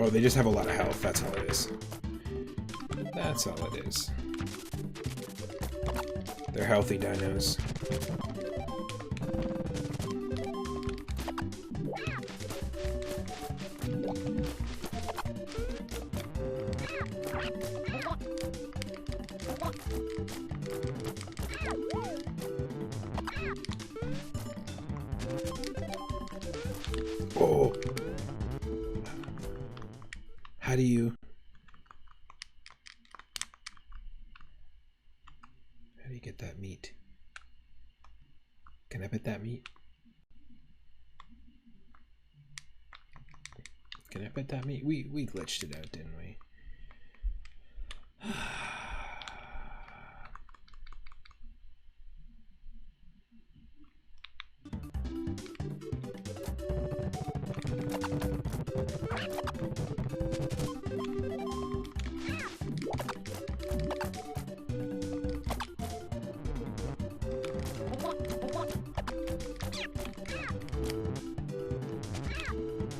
Oh, they just have a lot of health, that's all it is. That's all it is. They're healthy dinos. Oh! How do you get that meat? Can I pet that meat? Can I pet that meat? We glitched it out, didn't we?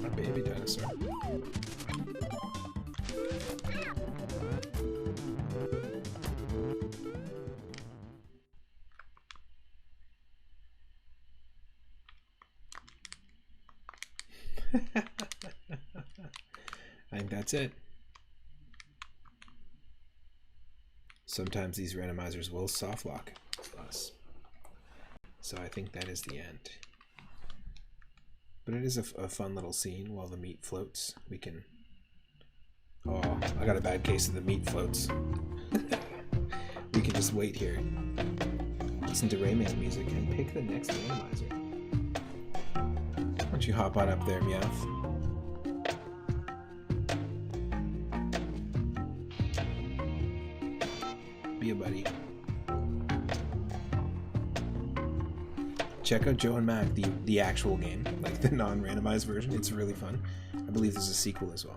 My baby dinosaur. I think that's it. Sometimes these randomizers will soft lock us. So I think that is the end. But it is a fun little scene while the meat floats. We can... Oh, I got a bad case of the meat floats. We can just wait here, listen to Rayman's music, and pick the next randomizer. Why don't you hop on up there, Meowth? Be a buddy. Check out Joe and Mac, the actual game, like the non-randomized version. It's really fun. I believe there's a sequel as well.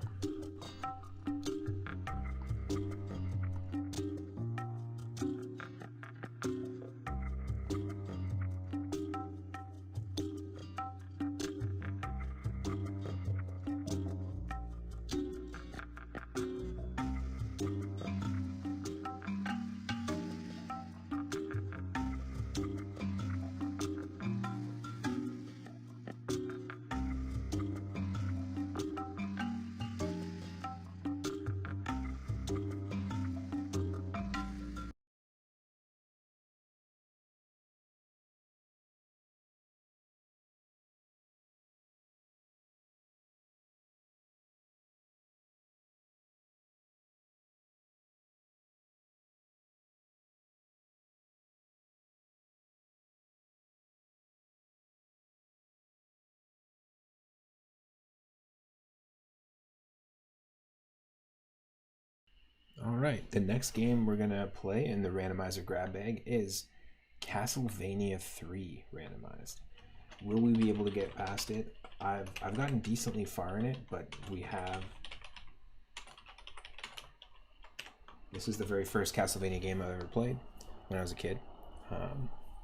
All right, the next game we're gonna play in the randomizer grab bag is Castlevania 3 randomized. Will we be able to get past it? I've gotten decently far in it, but we have... This is the very first Castlevania game I've ever played when I was a kid.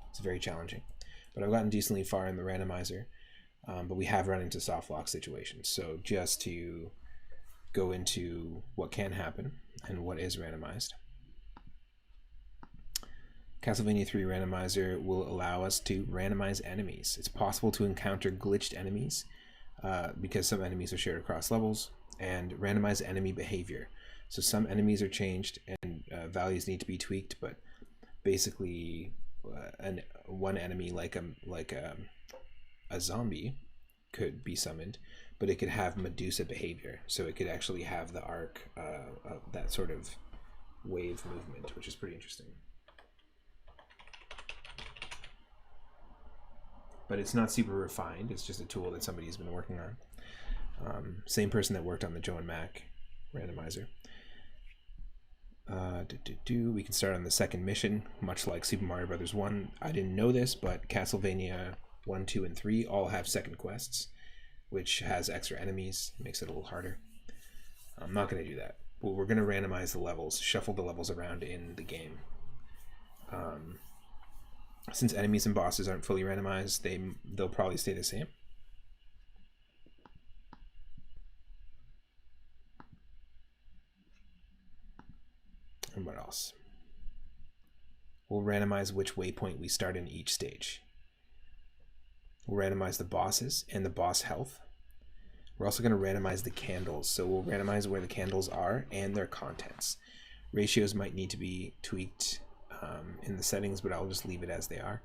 It's very challenging. But I've gotten decently far in the randomizer, but we have run into soft lock situations. So just to go into what can happen and what is randomized. Castlevania 3 Randomizer will allow us to randomize enemies. It's possible to encounter glitched enemies because some enemies are shared across levels, and randomize enemy behavior. So some enemies are changed and values need to be tweaked, but basically one enemy like a zombie could be summoned, but it could have Medusa behavior. So it could actually have the arc of that sort of wave movement, which is pretty interesting. But it's not super refined. It's just a tool that somebody's been working on. Same person that worked on the Joe and Mac randomizer. We can start on the second mission, much like Super Mario Bros. 1. I didn't know this, but Castlevania 1, 2, and 3 all have second quests, which has extra enemies, makes it a little harder. I'm not going to do that. But we're going to randomize the levels, shuffle the levels around in the game. Since enemies and bosses aren't fully randomized, they'll probably stay the same. And what else? We'll randomize which waypoint we start in each stage. We'll randomize the bosses and the boss health. We're also going to randomize the candles. So we'll randomize where the candles are and their contents. Ratios might need to be tweaked in the settings, but I'll just leave it as they are.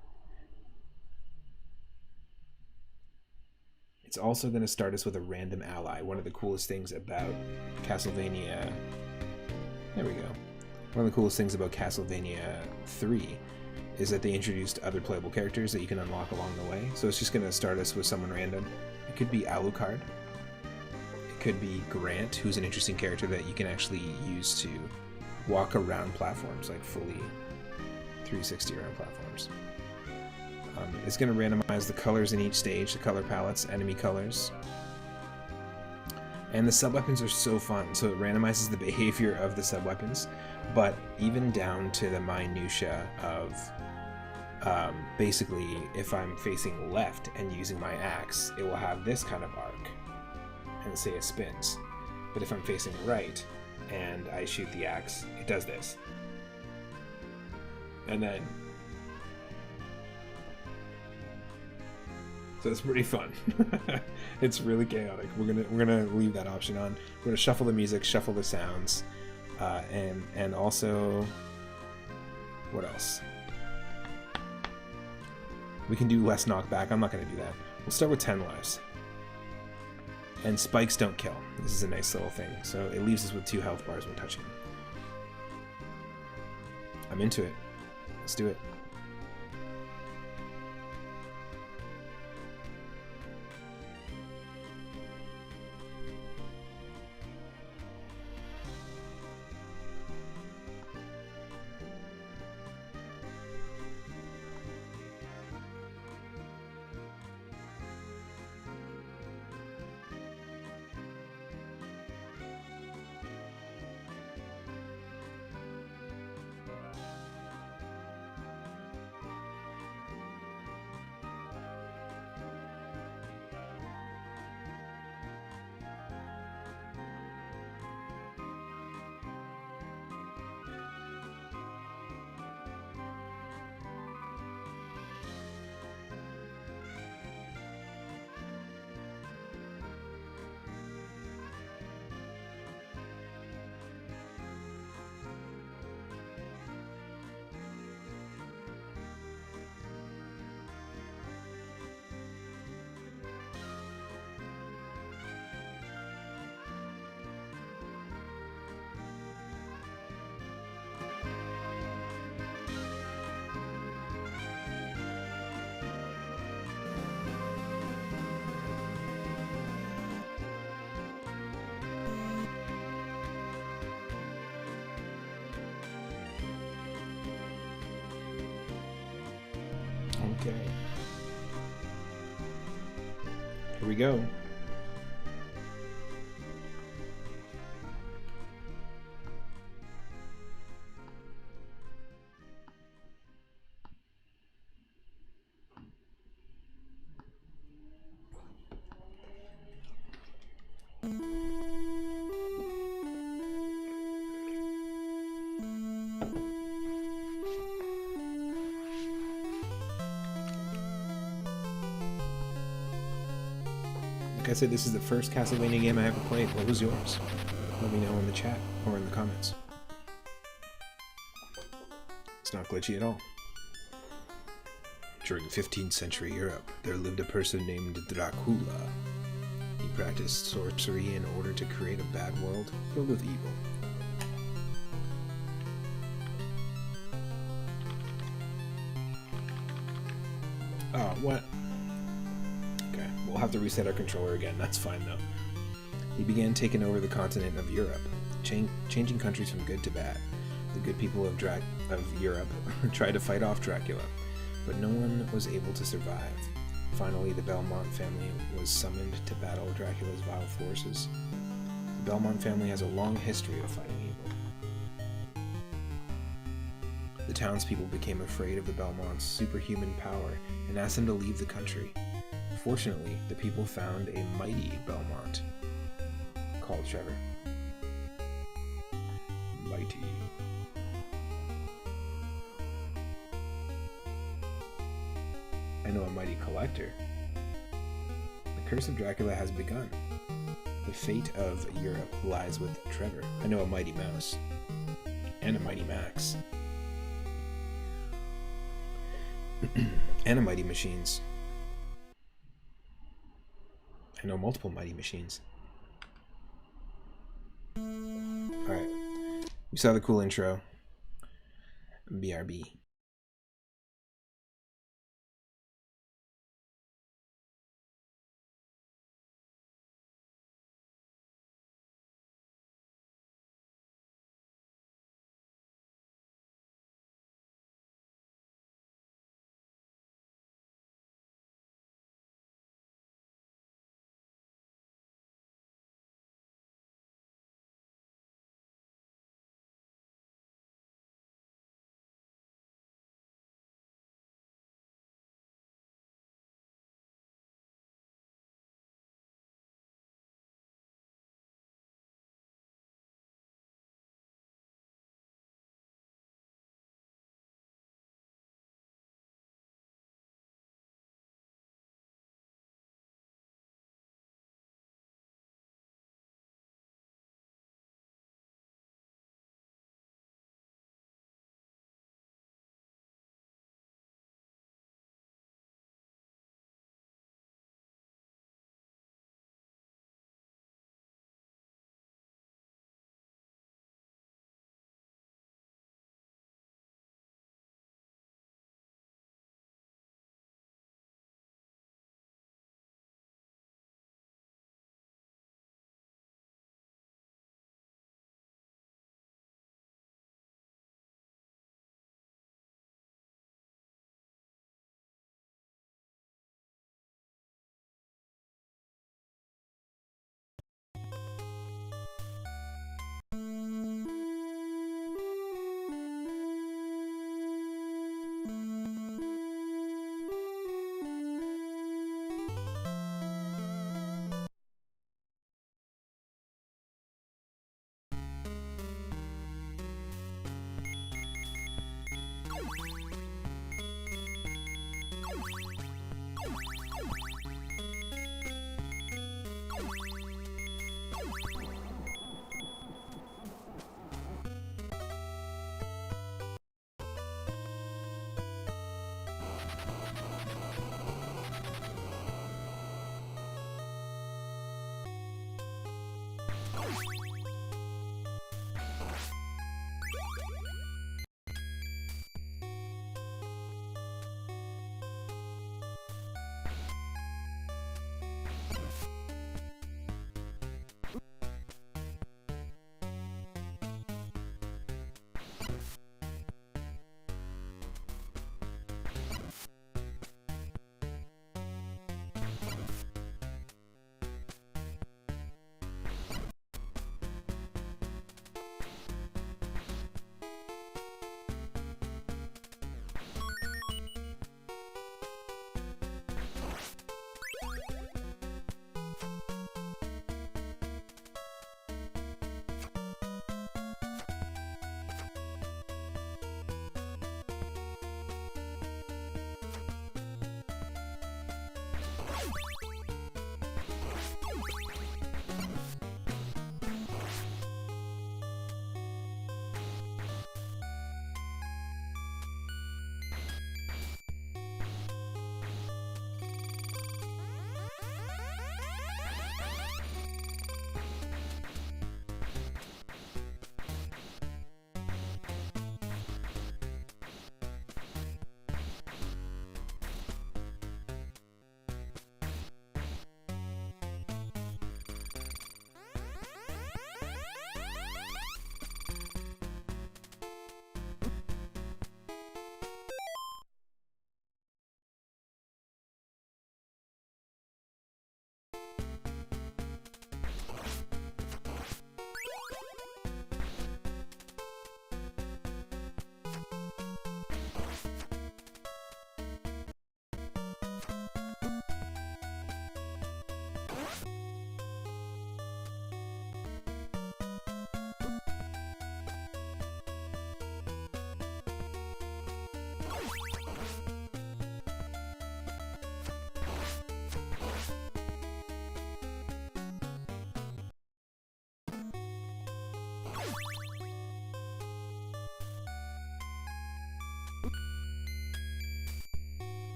It's also going to start us with a random ally. One of the coolest things about Castlevania... There we go. One of the coolest things about Castlevania 3 is that they introduced other playable characters that you can unlock along the way. So it's just going to start us with someone random. It could be Alucard. It could be Grant, who's an interesting character that you can actually use to walk around platforms, like fully 360 around platforms. It's going to randomize the colors in each stage, the color palettes, enemy colors. And the sub-weapons are so fun. So it randomizes the behavior of the sub-weapons, but even down to the minutia of basically if I'm facing left and using my axe, it will have this kind of arc and say it spins. But if I'm facing right and I shoot the axe, it does this. And then... So it's pretty fun. It's really chaotic. We're gonna leave that option on. We're gonna shuffle the music, shuffle the sounds, and also, what else? We can do less knockback. I'm not gonna do that. We'll start with 10 lives. And spikes don't kill. This is a nice little thing. So it leaves us with 2 health bars when touching them. I'm into it. Let's do it. Okay. Here we go. Like I said, this is the first Castlevania game I ever played. What was yours? Let me know in the chat or in the comments. It's not glitchy at all. During 15th century Europe, there lived a person named Dracula. He practiced sorcery in order to create a bad world filled with evil. Oh, what? Okay, we'll have to reset our controller again. That's fine, though. He began taking over the continent of Europe, changing countries from good to bad. The good people of Europe tried to fight off Dracula, but no one was able to survive. Finally, the Belmont family was summoned to battle Dracula's vile forces. The Belmont family has a long history of fighting evil. The townspeople became afraid of the Belmonts' superhuman power and asked them to leave the country. Fortunately, the people found a mighty Belmont called Trevor. Mighty. I know a mighty collector. The curse of Dracula has begun. The fate of Europe lies with Trevor. I know a mighty mouse. And a mighty Max. And a mighty machines. I know multiple mighty machines. Alright. You saw the cool intro. BRB.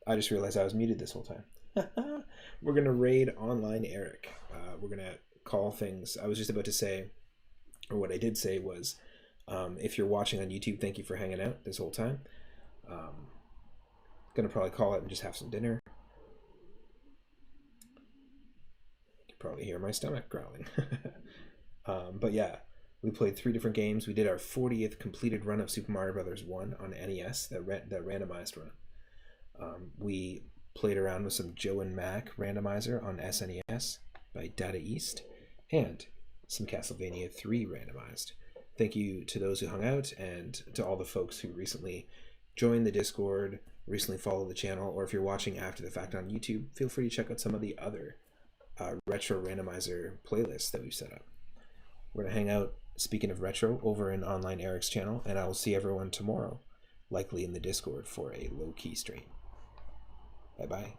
I just realized I was muted this whole time. We're going to raid online Eric. We're going to call things. I was just about to say, or what I did say was, if you're watching on YouTube, thank you for hanging out this whole time. Going to probably call it and just have some dinner. You can probably hear my stomach growling. But yeah, we played 3 different games. We did our 40th completed run of Super Mario Bros. 1 on NES, that randomized run. We played around with some Joe and Mac Randomizer on SNES by Data East, and some Castlevania 3 randomized. Thank you to those who hung out, and to all the folks who recently joined the Discord, recently followed the channel, or if you're watching after the fact on YouTube, feel free to check out some of the other retro randomizer playlists that we've set up. We're going to hang out, speaking of retro, over in Online Eric's channel, and I will see everyone tomorrow, likely in the Discord for a low-key stream. Bye-bye.